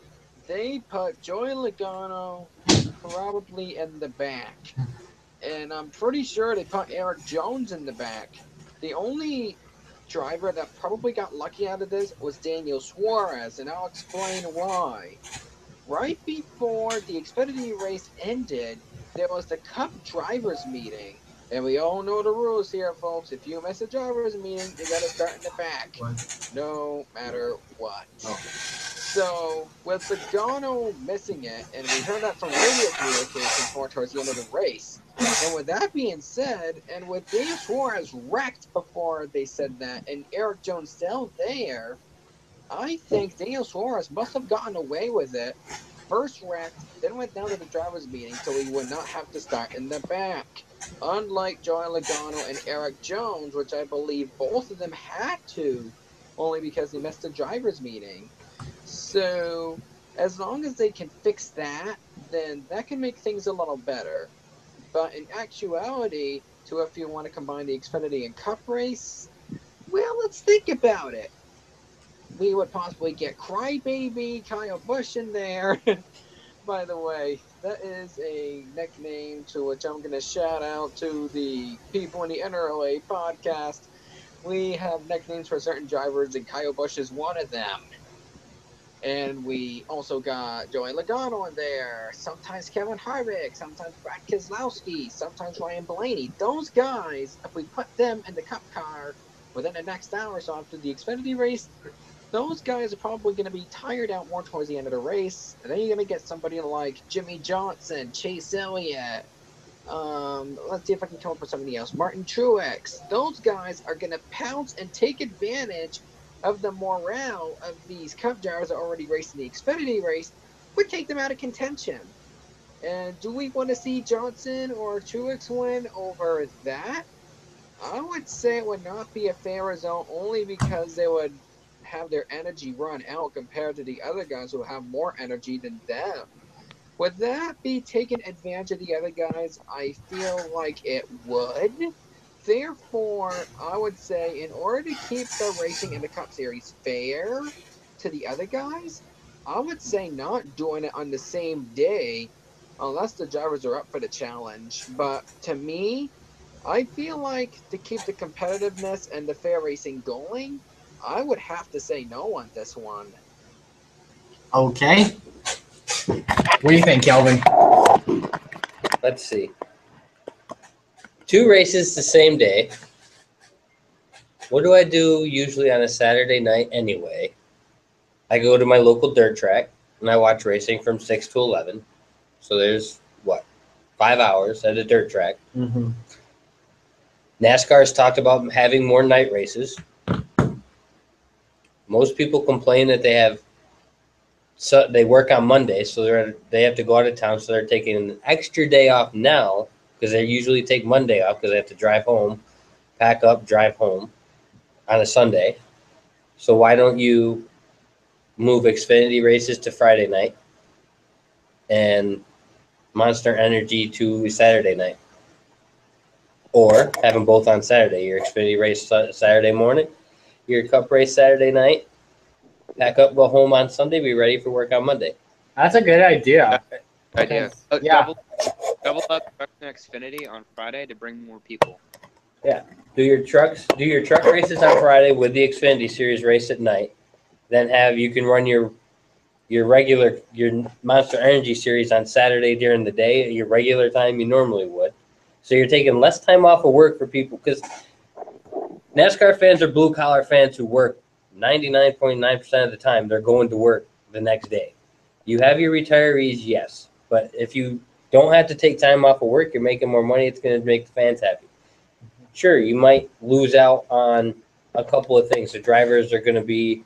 they put Joey Logano probably in the back. And I'm pretty sure they put Eric Jones in the back. The only driver that probably got lucky out of this was Daniel Suarez, and I'll explain why. Right before the Xfinity race ended, there was the Cup drivers meeting. And we all know the rules here, folks. If you miss a driver's meeting, you got to start in the back, no matter what.
Oh.
So, with Logano missing it, and we heard that from radio communications more towards the end of the race, and with that being said, and with Daniel Suarez wrecked before they said that, and Eric Jones still there, I think Daniel Suarez must have gotten away with it. First wrecked, then went down to the driver's meeting so he would not have to start in the back. Unlike Joey Logano and Eric Jones, which I believe both of them had to, only because they missed the driver's meeting. So, as long as they can fix that, then that can make things a little better. But in actuality, to if you want to combine the Xfinity and Cup race, well, let's think about it. We would possibly get Crybaby, Kyle Busch in there. By the way, that is a nickname to which I'm going to shout out to the people in the NRLA podcast. We have nicknames for certain drivers, and Kyle Busch is one of them. And we also got Joey Logano in there, sometimes Kevin Harvick, sometimes Brad Keselowski, sometimes Ryan Blaney. Those guys, if we put them in the Cup car within the next hour or so after the Xfinity race, those guys are probably going to be tired out more towards the end of the race. And then you're going to get somebody like Jimmy Johnson, Chase Elliott. Let's see if I can come up with somebody else. Martin Truex. Those guys are going to pounce and take advantage of the morale of these Cup drivers that are already racing the Xfinity race, would take them out of contention. And do we want to see Johnson or Truex win over that? I would say it would not be a fair result, only because they would have their energy run out compared to the other guys who have more energy than them. Would that be taking advantage of the other guys? I feel like it would. Therefore, I would say in order to keep the racing in the Cup Series fair to the other guys, I would say not doing it on the same day unless the drivers are up for the challenge. But to me, I feel like to keep the competitiveness and the fair racing going, I would have to say no on this one.
Okay. What do you think, Kelvin?
Let's see. 2 races the same day. What do I do usually on a Saturday night anyway? I go to my local dirt track and I watch racing from 6 to 11. So there's, 5 hours at a dirt track.
Mm-hmm.
NASCAR has talked about having more night races. Most people complain that they work on Monday, so they have to go out of town, so they're taking an extra day off now because they usually take Monday off because they have to drive home, pack up, drive home on a Sunday. So why don't you move Xfinity races to Friday night and Monster Energy to Saturday night? Or have them both on Saturday. Your Xfinity race Saturday morning, your Cup race Saturday night, pack up, go home on Sunday, be ready for work on Monday.
That's a good idea.
Idea.
Yeah.
double up truck and Xfinity on Friday to bring more people.
Do your truck races on Friday with the Xfinity Series race at night. Then you can run your Monster Energy Series on Saturday during the day at your regular time you normally would. So you're taking less time off of work for people, because NASCAR fans are blue collar fans who work 99.9% of the time. They're going to work the next day. You have your retirees, yes, but if you don't have to take time off of work, you're making more money. It's going to make the fans happy. Sure, you might lose out on a couple of things. The drivers are going to be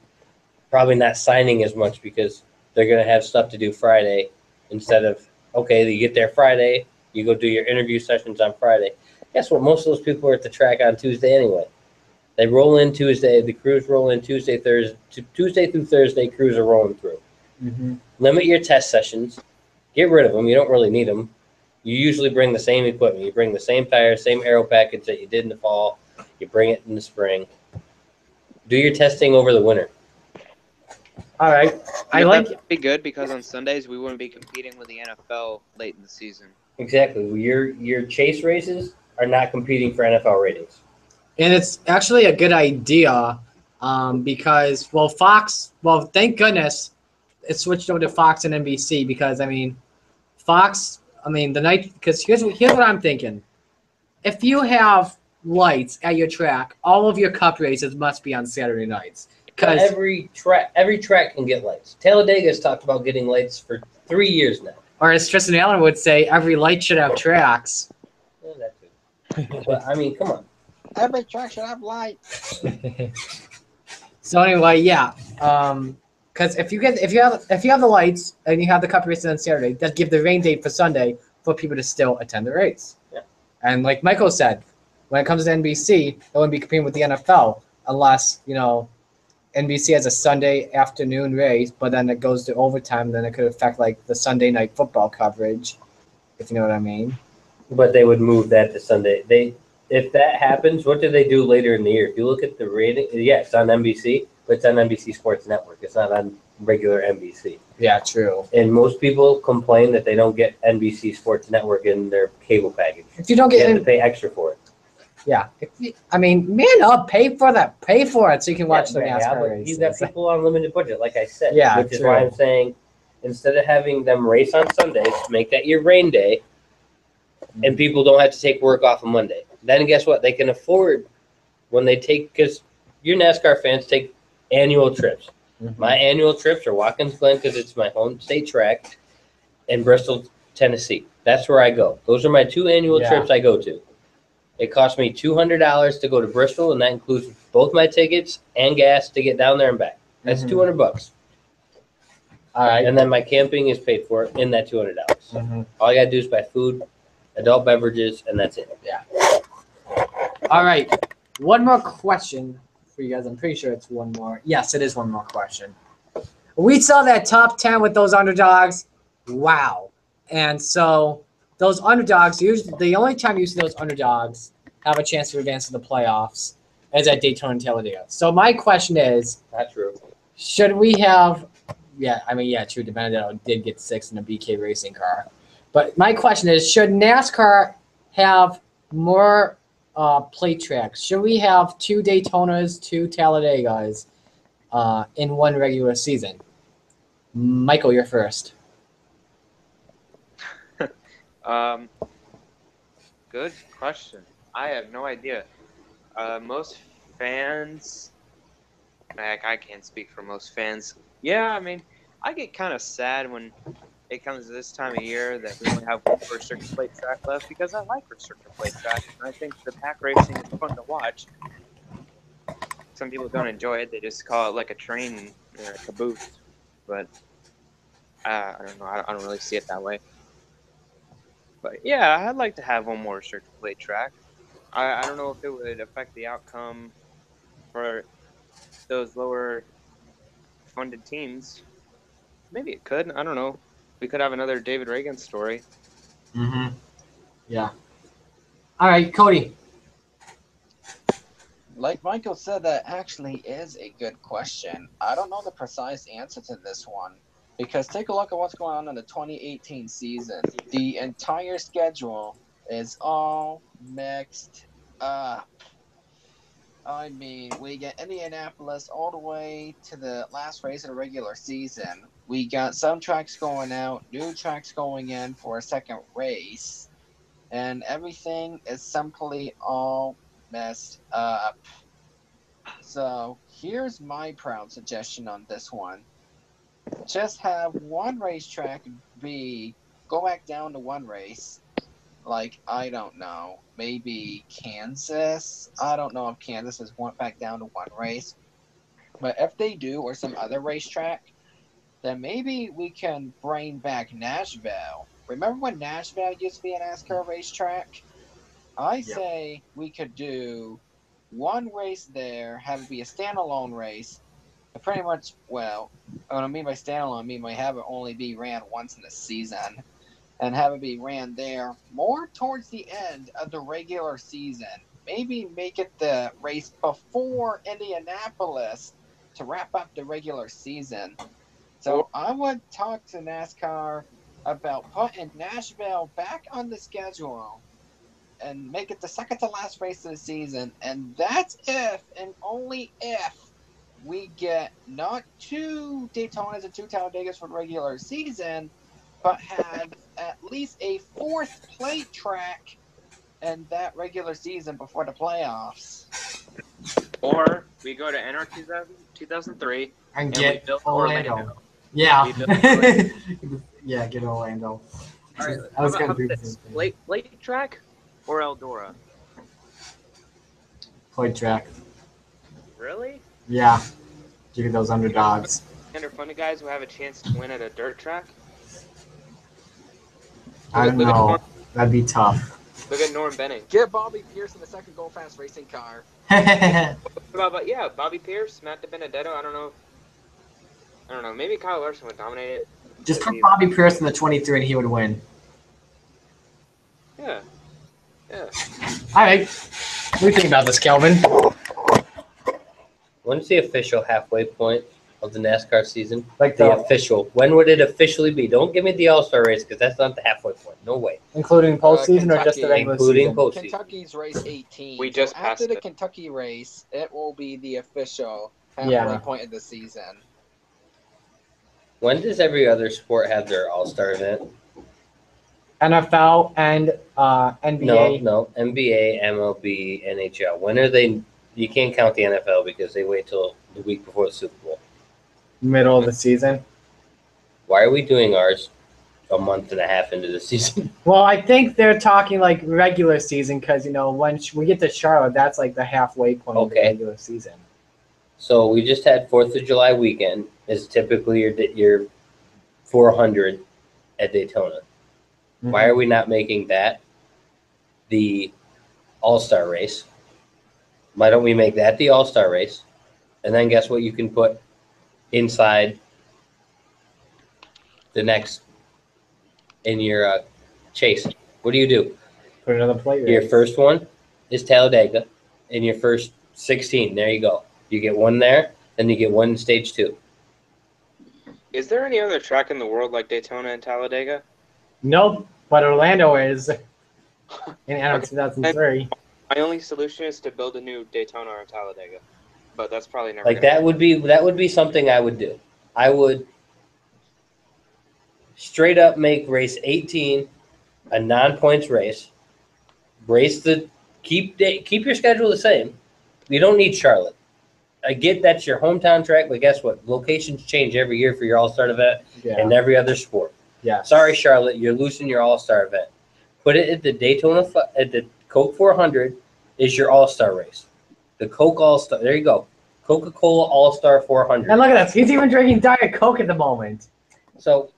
probably not signing as much because they're going to have stuff to do Friday instead of, okay, you get there Friday, you go do your interview sessions on Friday. Guess what? Most of those people are at the track on Tuesday anyway. They roll in Tuesday. The crews roll in Tuesday through Thursday. Crews are rolling through.
Mm-hmm.
Limit your test sessions. Get rid of them. You don't really need them. You usually bring the same equipment. You bring the same tires, same aero package that you did in the fall. You bring it in the spring. Do your testing over the winter.
All right. I like it.
That'd be good because on Sundays we wouldn't be competing with the NFL late in the season.
Exactly. Your chase races are not competing for NFL ratings.
And it's actually a good idea because, Fox, thank goodness it switched over to Fox and NBC because, Fox, because here's what I'm thinking. If you have lights at your track, all of your cup races must be on Saturday nights. Because
every track can get lights. Talladega's talked about getting lights for 3 years now.
Or as Tristan Allen would say, every light should have tracks.
Yeah, that too. But come on.
Every track should have lights.
So anyway, yeah. Because if you have the lights and you have the cup races on Saturday, that give the rain date for Sunday for people to still attend the race.
Yeah.
And like Michael said, when it comes to NBC, it wouldn't be competing with the NFL unless NBC has a Sunday afternoon race, but then it goes to overtime. Then it could affect like the Sunday night football coverage, if you know what I mean.
But they would move that to Sunday. If that happens, what do they do later in the year? If you look at the rating, yeah, it's on NBC, but it's on NBC Sports Network. It's not on regular NBC.
Yeah, true.
And most people complain that they don't get NBC Sports Network in their cable package.
If you don't get,
you have to pay extra for it.
Yeah, man up, pay for that, pay for it so you can watch the NASCAR races.
He's got people on limited budget, like I said.
Yeah,
which is why I'm saying instead of having them race on Sundays, make that your rain day, and people don't have to take work off on Monday. Then guess what? They can afford when they take, because your NASCAR fans take annual trips. Mm-hmm. My annual trips are Watkins Glen because it's my home state track, and Bristol, Tennessee. That's where I go. Those are my 2 annual trips I go to. It cost me $200 to go to Bristol, and that includes both my tickets and gas to get down there and back. That's $200.
All right.
And then my camping is paid for in that $200.
Mm-hmm.
All I got to do is buy food, adult beverages, and that's it.
Yeah. All right. One more question for you guys. I'm pretty sure it's one more. Yes, it is one more question. We saw that top 10 with those underdogs. Wow. And so those underdogs, usually the only time you see those underdogs have a chance to advance to the playoffs is at Daytona and Talladega. So my question is,
not true.
Should we have? True. Benedetto did get 6 in a BK racing car, but my question is, should NASCAR have more plate tracks? Should we have 2 Daytonas, 2 Talladegas in one regular season? Michael, you're first.
Good question. I have no idea. Most fans, I can't speak for most fans. Yeah, I get kind of sad when it comes to this time of year that we only have one restricted plate track left because I like restricted plate tracks and I think the pack racing is fun to watch. Some people don't enjoy it; they just call it like a train or a caboose. But I don't know. I don't really see it that way. But yeah, I'd like to have one more restricted plate track. I don't know if it would affect the outcome for those lower funded teams. Maybe it could. I don't know. We could have another David Reagan story.
Mm-hmm. Yeah. All right, Cody.
Like Michael said, that actually is a good question. I don't know the precise answer to this one. Because take a look at what's going on in the 2018 season. The entire schedule is all mixed up. I mean, we get Indianapolis all the way to the last race of the regular season. We got some tracks going out, new tracks going in for a second race, and everything is simply all messed up. So here's my proud suggestion on this one. Just have one racetrack go back down to one race. Like, I don't know, maybe Kansas. I don't know if Kansas has went back down to one race. But if they do, or some other racetrack, then maybe we can bring back Nashville. Remember when Nashville used to be a NASCAR racetrack? I say we could do one race there, have it be a standalone race. Pretty much, well, what I mean by standalone, I mean by have it only be ran once in the season. And have it be ran there more towards the end of the regular season. Maybe make it the race before Indianapolis to wrap up the regular season. So I would talk to NASCAR about putting Nashville back on the schedule and make it the second to last race of the season. And that's if, and only if, we get not 2 Daytonas and 2 Talladegas for the regular season, but have at least a 4th plate track in that regular season before the playoffs.
Or we go to NR 2003
And
we
get
build
Orlando. Yeah.
We build Orlando.
Yeah, get Orlando.
All right,
I was
how
going to do
about
the
this?
same thing.
Plate track or Eldora?
Plate track.
Really?
Yeah. You get those underdogs.
And are funny guys who have a chance to win at a dirt track?
I don't know. That'd be tough.
Look at Norm Benning.
Get Bobby Pierce in the second Go Fast racing car.
But Bobby Pierce, Matt DiBenedetto. I don't know. Maybe Kyle Larson would dominate it.
Just put Bobby Pierce in the 23 and he would win.
Yeah.
All right. What do you think about this, Kelvin?
When's the official halfway point of the NASCAR season?
Like
The official. When would it officially be? Don't give me the All-Star race because that's not the halfway point. No way.
Including postseason or just the
Kentucky.
regular
Including
season?
postseason.
Kentucky's race 18.
We just
so
passed
after the
it.
Kentucky race, it will be the official halfway point of the season.
When does every other sport have their All-Star event?
NFL and NBA.
No. NBA, MLB, NHL. When are they? You can't count the NFL because they wait till the week before the Super Bowl.
Middle of the season.
Why are we doing ours a month and a half into the season?
Well, I think they're talking like regular season because, when we get to Charlotte, that's like the halfway point of the
Okay.
regular season.
So we just had 4th of July weekend is typically your 400 at Daytona.
Mm-hmm.
Why are we not making that the All-Star race? Why don't we make that the All-Star race? And then guess what you can put inside the next in your chase? What do?
Put another plate race.
Your first one is Talladega, and your first 16. There you go. You get one there, then you get one in stage 2.
Is there any other track in the world like Daytona and Talladega?
Nope, but Orlando is in NR 2003.
My only solution is to build a new Daytona or Talladega, but that's probably never.
Like
gonna
that would be something I would do. I would straight up make race 18 a non-points race. Keep your schedule the same. You don't need Charlotte. I get that's your hometown track, but guess what? Locations change every year for your All-Star event and every other sport.
Yeah.
Sorry, Charlotte, you're losing your All-Star event. Put it at the Daytona, at the Coke 400 is your All-Star race. The Coke All-Star, there you go. Coca-Cola All-Star 400.
And look at this. He's even drinking Diet Coke at the moment.
So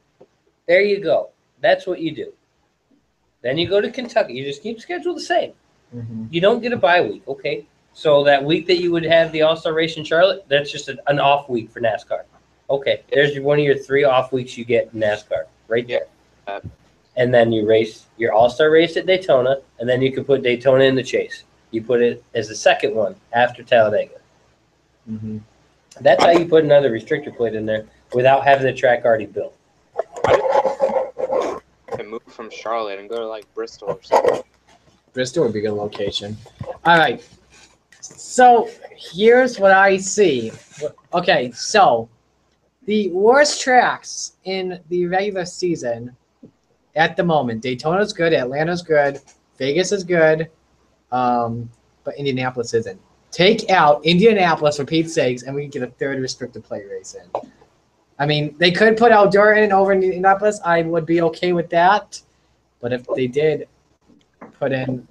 there you go. That's what you do. Then you go to Kentucky. You just keep schedule the same.
Mm-hmm.
You don't get a bye week, okay? So that week that you would have the All-Star race in Charlotte, that's just an off week for NASCAR. Okay, there's one of your 3 off weeks you get in NASCAR right there. And then you race your All-Star race at Daytona, and then you can put Daytona in the chase. You put it as the second one after Talladega.
Mm-hmm.
That's how you put another restrictor plate in there. without having the track already built.
To move from Charlotte and go to like Bristol or something.
Bristol would be a good location. All right. So here's what I see. Okay, so the worst tracks in the regular season at the moment: Daytona's good, Atlanta's good, Vegas is good, but Indianapolis isn't. Take out Indianapolis for Pete's sakes, and we can get a third restricted plate race in. I mean, they could put Eldora in over Indianapolis. I would be okay with that. But if they did put in,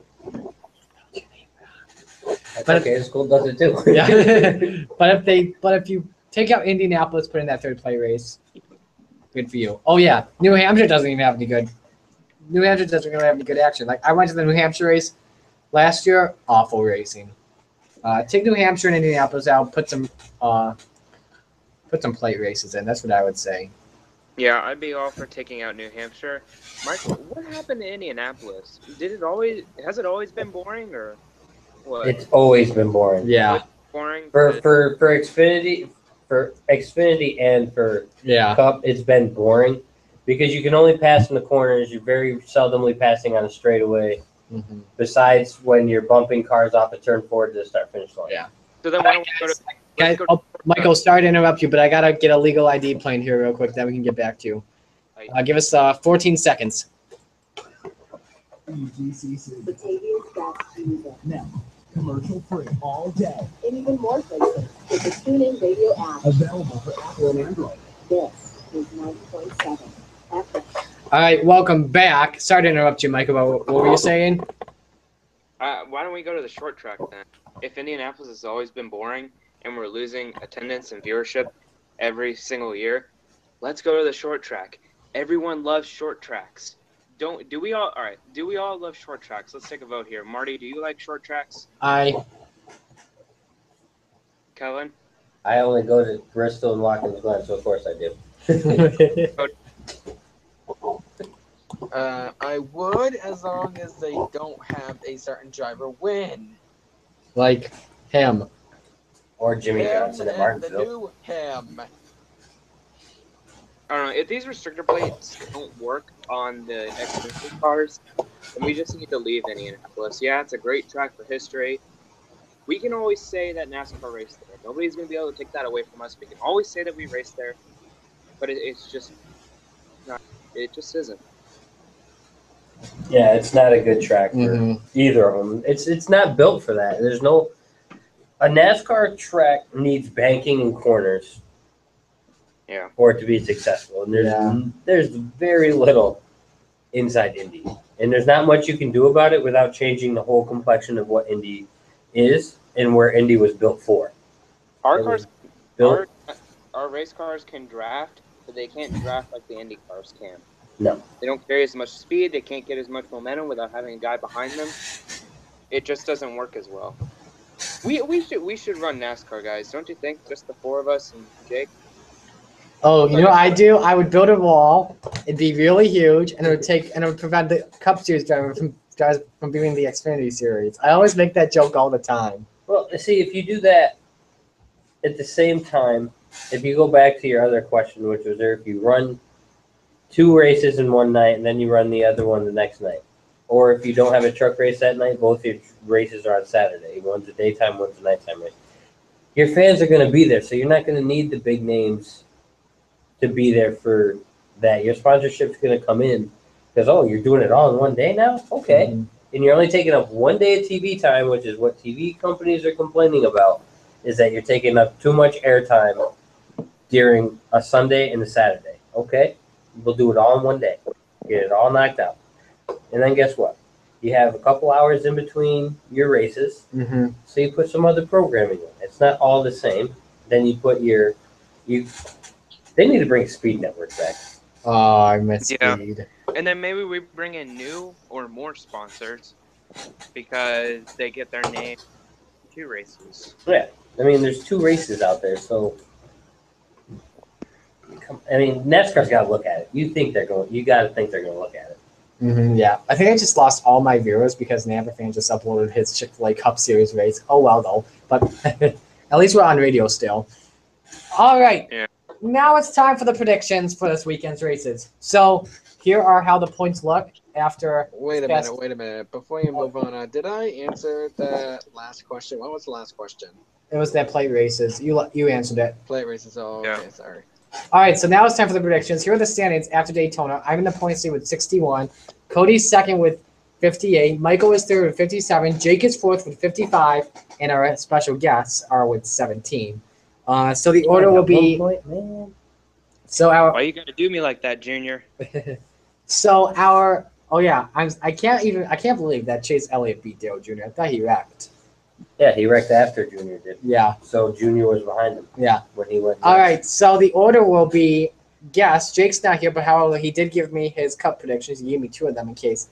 That's okay. The school does it too.
yeah. but if you take out Indianapolis, put in that third plate race, good for you. Oh yeah, New Hampshire doesn't even have any good. New Hampshire doesn't really have any good action. Like I went to the New Hampshire race last year, awful racing. Take New Hampshire and Indianapolis out. Put some plate races in. That's what I would say.
Yeah, I'd be all for taking out New Hampshire. Michael, what happened to Indianapolis? Has it always been boring or what?
It's always been boring.
Yeah.
Boring.
For Xfinity, and for Cup, it's been boring because you can only pass in the corners. You're very seldomly passing on a straightaway.
Mm-hmm.
Besides when you're bumping cars off a turn forward to the start-finish line.
Yeah.
So then why don't we go to
Guys, Michael, sorry to interrupt you, but I gotta get a legal ID playing here real quick. Then we can get back to you. Give us 14 seconds.
EGCC.
Batavia's best music.
Now, commercial free all day.
In even more places with the TuneIn Radio app.
Available for Apple and Android.
This is 90.7 FM.
All right, welcome back. Sorry to interrupt you, Michael. But what were you saying?
why don't we go to the short track then? If Indianapolis has always been boring and we're losing attendance and viewership every single year, let's go to the short track. Everyone loves short tracks. Do we all love short tracks? Let's take a vote here. Marty, do you like short tracks? Kevin?
I only go to Bristol and Watkins Glen, so of course I do.
I would, as long as they don't have a certain driver win.
Like him.
Or Jimmy Johnson at
The
Martinsville.
new him.
I don't know. If these restrictor plates don't work on the Xfinity cars, then we just need to leave Indianapolis. Yeah, it's a great track for history. We can always say that NASCAR raced there. Nobody's going to be able to take that away from us. We can always say that we raced there, but it's just not. It just isn't.
Yeah, it's not a good track for either of them. It's not built for that. There's no a NASCAR track needs banking and corners.
Yeah.
For it to be successful, and there's very little inside Indy, and there's not much you can do about it without changing the whole complexion of what Indy is and where Indy was built for.
Our race cars can draft, but they can't draft like the Indy cars can.
No.
They don't carry as much speed. They can't get as much momentum without having a guy behind them. It just doesn't work as well. We should run NASCAR, guys. Don't you think? Just the four of us and Jake.
Oh, you know what I do? I would build a wall. It'd be really huge, and it would prevent the Cup Series drivers from being the Xfinity Series. I always make that joke all the time.
Well, see, if you do that at the same time, if you go back to your other question, which was there, if you run 2 races in one night and then you run the other one the next night, or if you don't have a truck race that night, both your races are on Saturday. One's a daytime, one's a nighttime race. Your fans are going to be there, so you're not going to need the big names to be there for that. Your sponsorship's going to come in because, you're doing it all in one day now? Okay. Mm-hmm. And you're only taking up 1 day of TV time, which is what TV companies are complaining about, is that you're taking up too much airtime during a Sunday and a Saturday. Okay? We'll do it all in 1 day. Get it all knocked out. And then guess what? You have a couple hours in between your races, so you put some other programming in. It's not all the same. Then you put they need to bring Speed Network back.
Oh, I miss Speed.
And then maybe we bring in new or more sponsors because they get their name 2 races.
Yeah. I mean, there's 2 races out there, so NASCAR's got to look at it. You got to think they're going to look at it.
Yeah. I think I just lost all my viewers because Navafan just uploaded his Chick-fil-A Cup Series race. Oh, well, though. But at least we're on radio still. All right.
Yeah.
now it's time for the predictions for this weekend's races. So here are how the points look after.
Wait a minute. Before you move on, did I answer the last question? What was the last question?
It was that plate races. You answered it.
Plate races. Oh, okay.
Yeah.
Sorry.
All right, so now it's time for the predictions. Here are the standings after Daytona. I'm in the points lead with 61. Cody's second with 58. Michael is third with 57. Jake is fourth with 55. And our special guests are with 17. So the order will be. So
Why
our.
you gotta do me like that, Junior?
So our. Oh yeah, I can't believe that Chase Elliott beat Dale Jr. I thought he wrecked.
Yeah, he wrecked after Junior did.
Yeah.
So Junior was behind him.
Yeah.
When he went.
All right, so the order will be guess. Jake's not here, but however, he did give me his cup predictions. He gave me 2 of them in case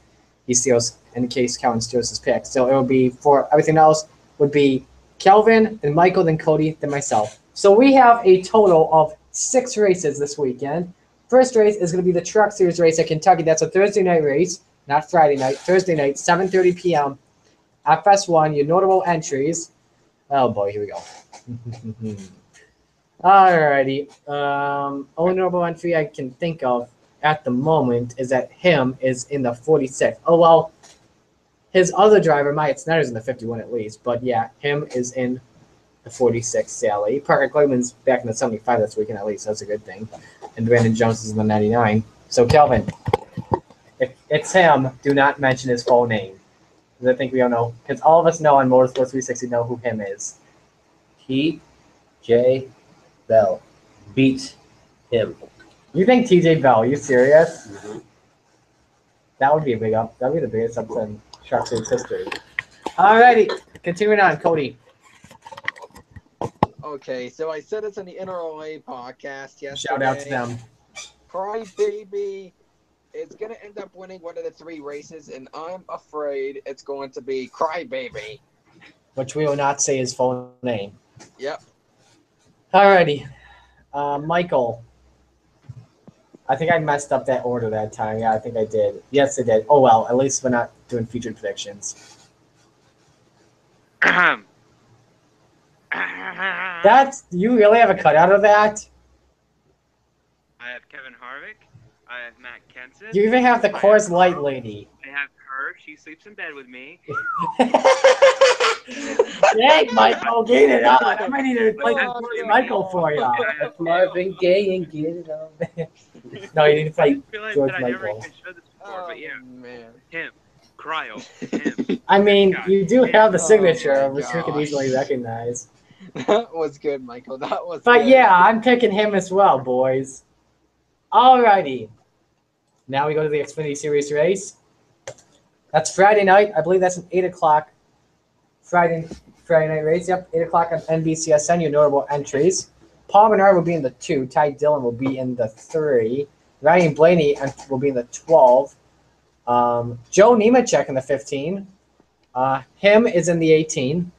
Calvin steals his pick. So it will be for everything else would be Kelvin, then Michael, then Cody, then myself. So we have a total of 6 races this weekend. First race is going to be the Truck Series race at Kentucky. That's a Thursday night race, not Friday night. Thursday night, 7:30 p.m. FS1, your notable entries. Oh boy, here we go. Alrighty. Only notable entry I can think of at the moment is that him is in the 46. Oh well, his other driver, Myatt Snyder's in the 51 at least. But yeah, him is in the 46. Sally Parker Clayman's back in the 75 this weekend at least. That's a good thing. And Brandon Jones is in the 99. So Kelvin, if it's him, do not mention his full name. I think we all know, because all of us know on Motorsports360 know who him is.
T.J. Bell beats him.
You think T.J. Bell? Are you serious?
Mm-hmm.
That would be a big up. That would be the biggest upset in Truck Series history. Alrighty, continuing on, Cody.
Okay, so I said it's on the NROA podcast yesterday.
Shout out to them.
Crybaby is going to end up winning one of the 3 races, and I'm afraid it's going to be Crybaby.
Which we will not say his full name.
Yep.
Alrighty, Michael. I think I messed up that order that time. Yeah, I think I did. Yes, I did. Oh well, at least we're not doing featured predictions. That's you really have a cutout of that?
I have Kevin Harvick. I have Matt Kenseth.
You even have the Coors Light lady.
I have her. She sleeps in bed with me.
Dang, Michael, get it on. I might need to play Michael for you.
Marvin Gaye and get it on.
No, you need to
I
play
just realized
George
that I never
Michael.
even showed this before, but yeah,
Man.
him, Cryo, him.
I mean, you do have the
Oh
signature,
my
which we could
gosh.
easily recognize.
That was good, Michael. That was
But
good.
yeah, I'm picking him as well, boys. Alrighty. Now we go to the Xfinity Series race. That's Friday night. I believe that's an 8 o'clock Friday night race. Yep, 8 o'clock on NBCSN. Your notable entries. Paul Menard will be in the 2. Ty Dillon will be in the 3. Ryan Blaney will be in the 12. Joe Nemechek in the 15. Him is in the 18.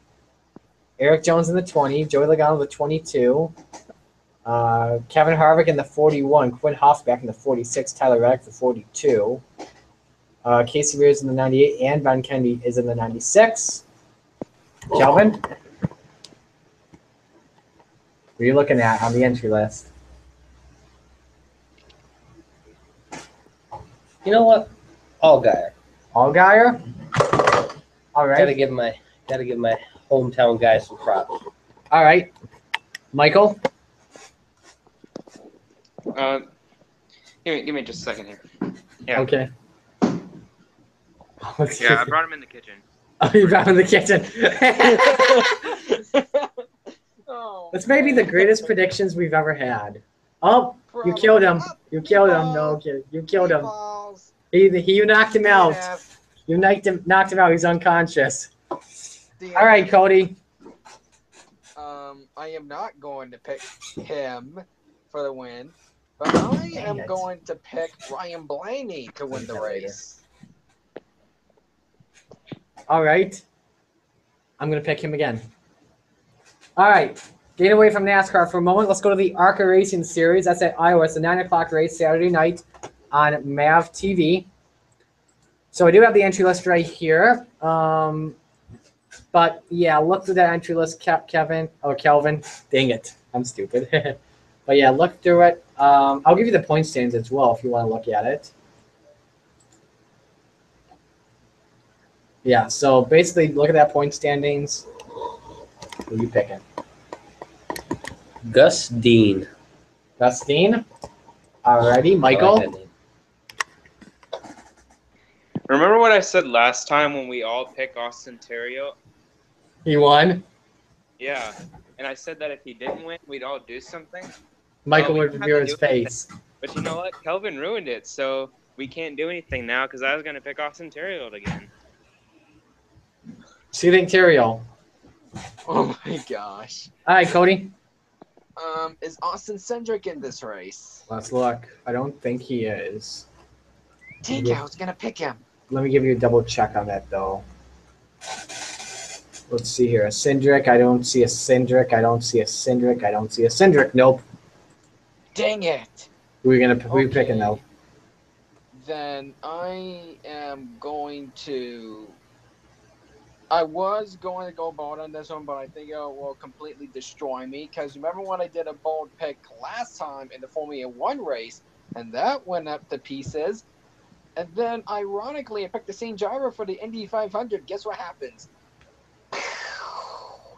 Eric Jones in the 20. Joey Logano in the 22. Kevin Harvick in the 41. Quinn Hofsbach in the 46. Tyler Reddick the 42. Casey Mears in the 98. And Von Kennedy is in the 96. Kelvin? What are you looking at on the entry list?
You know what? Allgaier.
Allgaier? All right.
Gotta give my hometown guys some props.
All right. Michael?
Give me just a second here. Yeah.
Okay.
Yeah, I brought him in the kitchen.
Oh, you brought him in the kitchen.
Oh,
This may be the greatest predictions we've ever had. Oh, you killed him. You killed him. No, kid. You killed him.
Balls.
You knocked him out.
DNF.
You knocked him out. He's unconscious.
DNF.
All right, Cody.
I am not going to pick him for the win, but I
Dang
am
it.
going to pick Ryan Blaney to win the race.
All right. I'm going to pick him again. All right. Getting away from NASCAR for a moment, let's go to the ARCA Racing Series. That's at Iowa. It's a 9 o'clock race Saturday night on MAV TV. So I do have the entry list right here. But, yeah, look through that entry list, Kelvin. Dang it. I'm stupid. But yeah, look through it. I'll give you the point standings as well if you want to look at it. Yeah, so basically look at that point standings. Who are you picking?
Gus Dean.
Gus Dean? Alrighty,
I
Michael.
like that name.
Remember what I said last time when we all pick Austin Terrio?
He won.
Yeah. And I said that if he didn't win, we'd all do something.
Michael
we
would
don't have
review
to
his
do anything.
face.
But you know what? Kelvin ruined it, so we can't do anything now because I was going to pick Austin Terrio again.
So you think Terrio?
Oh my gosh.
All right, Cody.
Is Austin Cindric in this race?
Let's look. I don't think he is.
Dang it, I was gonna pick him.
Let me give you a double check on that, though. Let's see here. A Cindric. I don't see a Cindric. I don't see a Cindric. I don't see a Cindric. Nope.
Dang it.
Who are you picking, though?
Then I am going to. I was going to go bold on this one, but I think it will completely destroy me. Because remember when I did a bold pick last time in the Formula One race, and that went up to pieces. And then, ironically, I picked the same driver for the Indy 500. Guess what happens?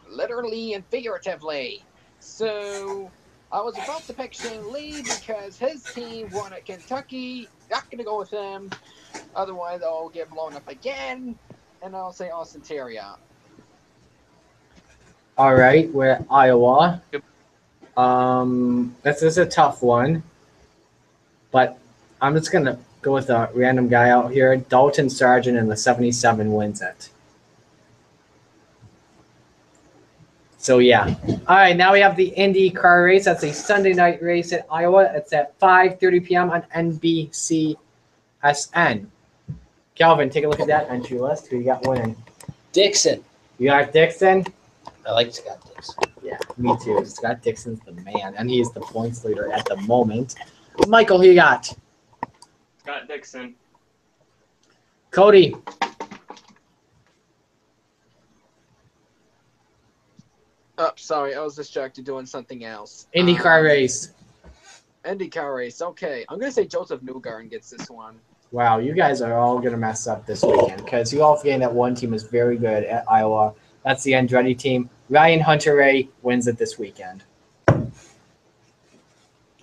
Literally and figuratively. So, I was about to pick Shane Lee because his team won at Kentucky. Not going to go with him. Otherwise, I'll get blown up again. And I'll say Austin Terrio.
All right, we're at Iowa. This is a tough one. But I'm just going to go with a random guy out here. Dalton Sargent in the 77 wins it. So, yeah. All right, now we have the Indy car race. That's a Sunday night race at Iowa. It's at 5:30 p.m. on NBCSN. Calvin, take a look at that entry list. Who you got winning?
Dixon.
You got Dixon?
I like Scott Dixon.
Yeah, me too. Scott Dixon's the man, and he is the points leader at the moment. Michael, who you got?
Scott Dixon.
Cody.
Oh, sorry, I was distracted doing something else.
IndyCar race.
IndyCar race. Okay, I'm gonna say Joseph Newgarden gets this one.
Wow, you guys are all going to mess up this weekend because you all forgetting that one team is very good at Iowa. That's the Andretti team. Ryan Hunter-Reay wins it this weekend.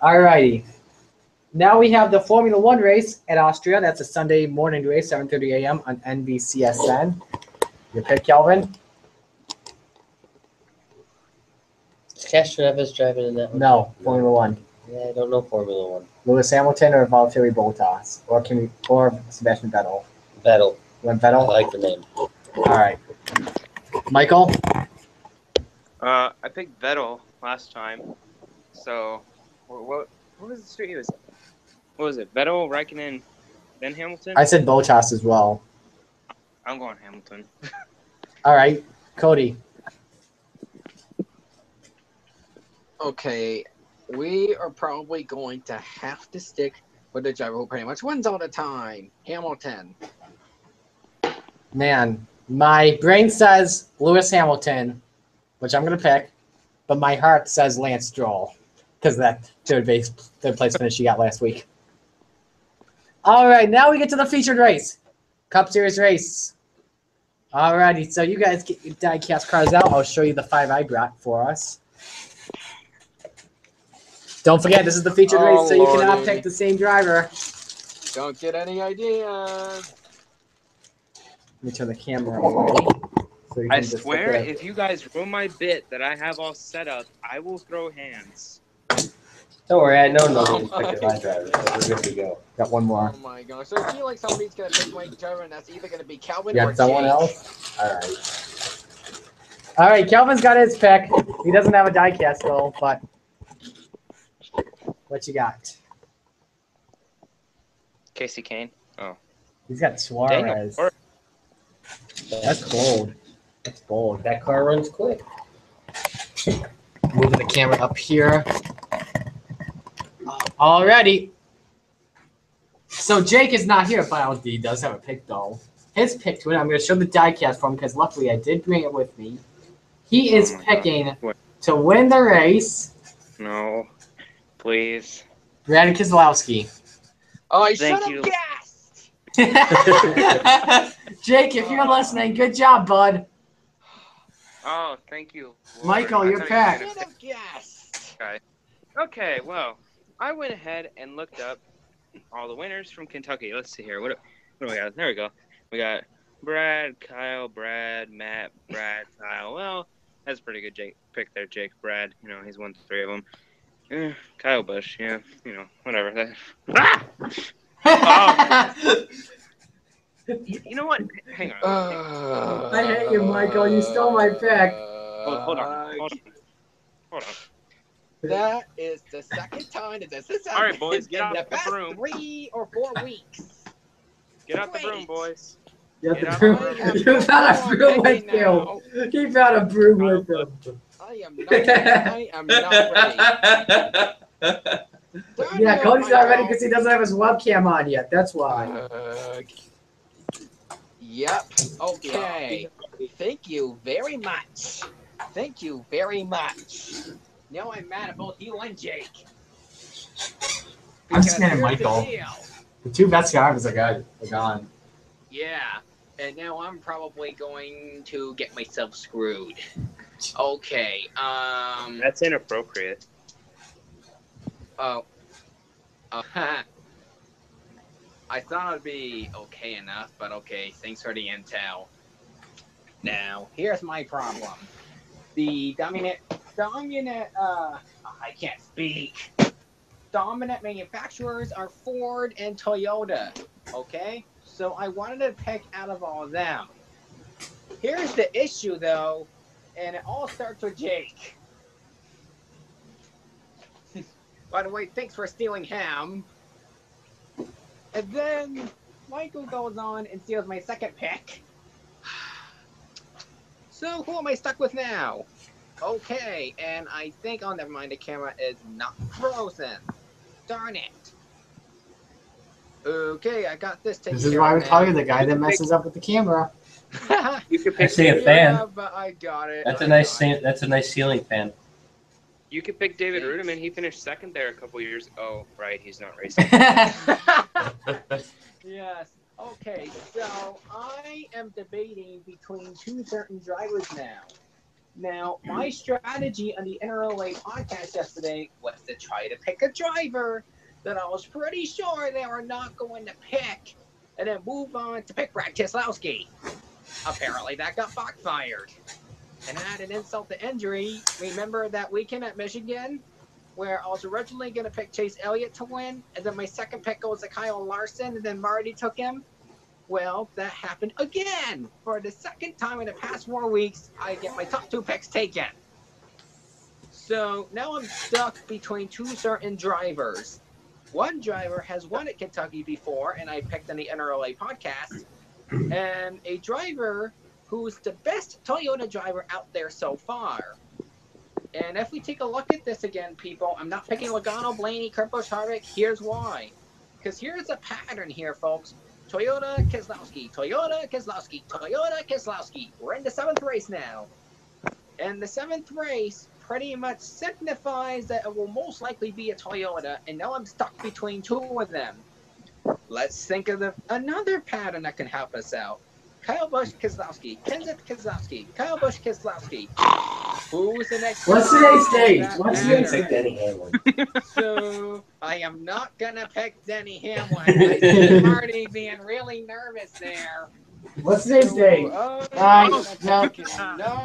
All righty. Now we have the Formula One race at Austria. That's a Sunday morning race, 7:30 a.m. on NBCSN. Your pick, Calvin?
Is Castroneves driving in that one?
No, Formula One.
Yeah, I don't know Formula One.
Lewis Hamilton or Valtteri Bottas? Or Sebastian Vettel?
Vettel.
You want
I
Vettel?
like the name.
All right. Michael?
I picked Vettel last time. So, what was the street he was? What was it? Vettel, Raikkonen, then Hamilton?
I said Bottas as well.
I'm going Hamilton.
All right. Cody?
Okay, we are probably going to have to stick with the driver who pretty much wins all the time, Hamilton.
Man, my brain says Lewis Hamilton, which I'm going to pick, but my heart says Lance Stroll because of that third place finish he got last week. All right, now we get to the featured race, Cup Series race. All righty, so you guys get your die-cast cars out. I'll show you the 5 I brought for us. Don't forget, this is the featured race, so you cannot pick the same driver.
Don't get any ideas.
Let me turn the camera away. So you
I
can just
swear,
look at it.
if you guys ruin my bit that I have all set up, I will throw hands.
Don't worry, I know nobody's picking my driver, so we're good to go.
Got one more.
Oh my gosh. So I feel like somebody's going to pick my driver, and that's either going to be Calvin
You
or
got someone
Jake.
else? All right. All right, Kelvin's got his pick. He doesn't have a die-cast, though, but what you got?
Casey Kane. Oh.
He's got Suarez.
Dang,
That's bold. That's bold.
That car runs quick.
Moving the camera up here. Alrighty. So Jake is not here, but he does have a pick, though. His pick to it, I'm going to show the die-cast for him because luckily I did bring it with me. He is picking to win the race.
No. Please.
Brad Keselowski.
Oh, I
Thank
should
you.
have guessed.
Jake, if you're listening, good job, bud.
Oh, thank you. Lord.
Michael,
I
you're
thought you were
packed.
gonna
Should have guessed.
pick- Okay, well, I went ahead and looked up all the winners from Kentucky. Let's see here. What do we got? There we go. We got Brad, Kyle, Brad, Matt, Brad, Kyle. Well, that's a pretty good pick there, Jake. Brad, he's won 3 of them. Kyle Busch, yeah, whatever. You know what? Hang on.
I hate you, Michael. You stole my pick.
Hold on.
That is the second time that this has
All right,
happened
boys, get
in
out
the
the
past
broom.
3 or 4 weeks.
Get out the broom,
Wait.
boys.
You
Get out
broom.
the
I am
You
not
found a
wrong
broom
picking
with you.
now.
He found a broom
Kyle
with him.
I am not ready.
Yeah, Cody's not ready because he doesn't have his webcam on yet. That's why.
Yep. Okay. Thank you very much. Thank you very much. Now I'm mad at both you and Jake.
I'm just mad at
Because here's the
Michael.
deal.
The 2 best drivers are gone.
Yeah. And now I'm probably going to get myself screwed. Okay.
That's inappropriate.
Oh. I thought it'd be okay enough, but okay, thanks for the intel. Now, here's my problem. The dominant, I can't speak. Dominant manufacturers are Ford and Toyota, okay? So I wanted to pick out of all of them. Here's the issue, though, and it all starts with Jake. By the way, thanks for stealing ham. And then Michael goes on and steals my second pick. So who am I stuck with now? Okay, and I think, oh, never mind, the camera is not frozen. Darn it. Okay, I got this taken
This is
care
why
of
we tell you
now.
the guy that messes up with the camera.
You could
I
pick.
see a fan.
Yeah, but I got it.
That's
I
a nice
got it.
That's a nice ceiling fan.
You could pick David Rudiman. He finished second there a couple years. Oh, right, he's not racing.
Yes. Okay, so I am debating between 2 certain drivers now. Now, my strategy on the NRLA podcast yesterday was to try to pick a driver that I was pretty sure they were not going to pick, and then move on to pick Brad Keselowski. Apparently, that got backfired. And add an insult to injury. Remember that weekend at Michigan, where I was originally going to pick Chase Elliott to win, and then my second pick goes to Kyle Larson, and then Marty took him? Well, that happened again. For the second time in the past 4 weeks, I get my top 2 picks taken. So now I'm stuck between 2 certain drivers. One driver has won at Kentucky before, and I picked on the NRLA podcast, and a driver who's the best Toyota driver out there so far. And if we take a look at this again, people, I'm not picking Logano, Blaney, Kurt Busch, Harvick. Here's why. Because here's a pattern here, folks. Toyota, Keselowski, Toyota, Keselowski, Toyota, Keselowski. We're in the 7th race now. And the 7th race pretty much signifies that it will most likely be a Toyota, and now I'm stuck between 2 of them. Let's think of another pattern that can help us out. Kyle Busch, Keselowski, Kenseth Keselowski, Kyle Busch, Keselowski. Who's the next?
What's today's date?
That
What's
matters.
today's date?
Denny Hamlin.
So I am not gonna pick Denny Hamlin. I see Marty being really nervous there.
What's today's date?
No.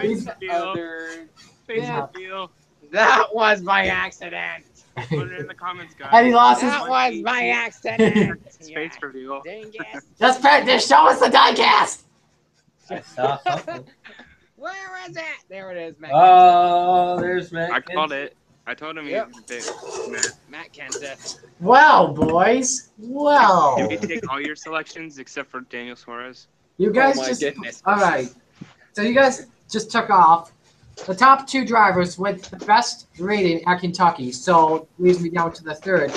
Face reveal.
Other.
Face
Yeah.
reveal.
That was by accident.
Put it in the comments, guys.
And he lost his.
That was by accident.
It's face reveal.
Dang it.
Just practice. Show us the diecast.
I saw something.
Where is it? There it is, Matt.
Oh, there's Matt.
I called it. I told him
Yep.
he was big. Matt.
Matt Kenseth.
Well, boys. Well,
Did we take all your selections except for Daniel Suarez?
you guys
Oh my
just.
goodness.
All right. So you guys just took off the top 2 drivers with the best rating at Kentucky. So leaves me down to the 3rd.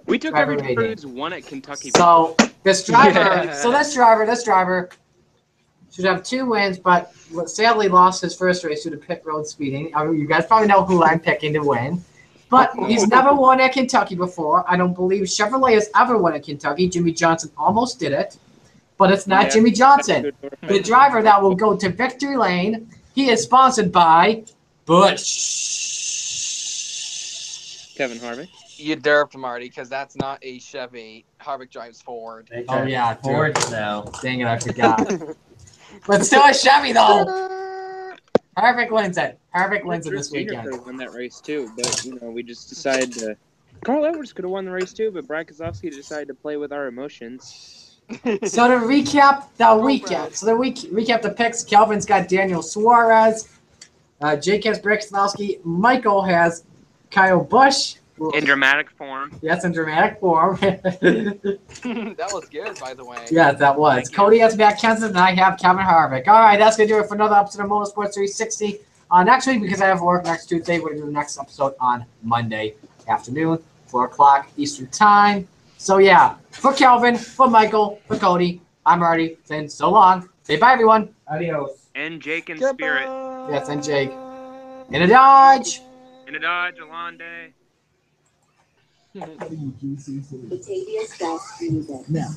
We took
Driver
every driver
rating.
who's won at Kentucky.
So this driver,
Yeah.
so this driver should have 2 wins, but sadly lost his first race due to pit road speeding. You guys probably know who I'm picking to win. But he's never won at Kentucky before. I don't believe Chevrolet has ever won at Kentucky. Jimmy Johnson almost did it, but it's not
Yeah.
Jimmy Johnson. The driver that will go to victory lane, he is sponsored by Bush.
Kevin Harvick.
You derped, Marty, because that's not a Chevy. Harvick drives Ford.
They
Oh,
drive
yeah,
Fords now.
Dang it, I forgot. But still a Chevy, though. Harvick wins it. Harvick wins it
Bruce
this
Jr. could
weekend.
have won that race too, but we just decided to. Carl Edwards could have won the race too, but Brad Keselowski decided to play with our emotions.
So to recap the weekend, recap the picks. Kelvin's got Daniel Suarez. Jake has Brad Keselowski. Michael has Kyle Busch.
In dramatic form.
Yes, in dramatic form.
That was good, by the way.
Yes, that was.
Thank you.
Cody has Matt Kenseth, and I have Kevin Harvick. All right, that's going to do it for another episode of Motorsports 360. Next week, because I have work next Tuesday, we're going to do the next episode on Monday afternoon, 4 o'clock Eastern Time. So, yeah, for Kelvin, for Michael, for Cody, I'm Artie saying so long. Say bye, everyone.
Adios.
And Jake in
Goodbye.
spirit.
Yes, and Jake. In a Dodge.
In a Dodge, Alonde.
Batavia's best music.
Now,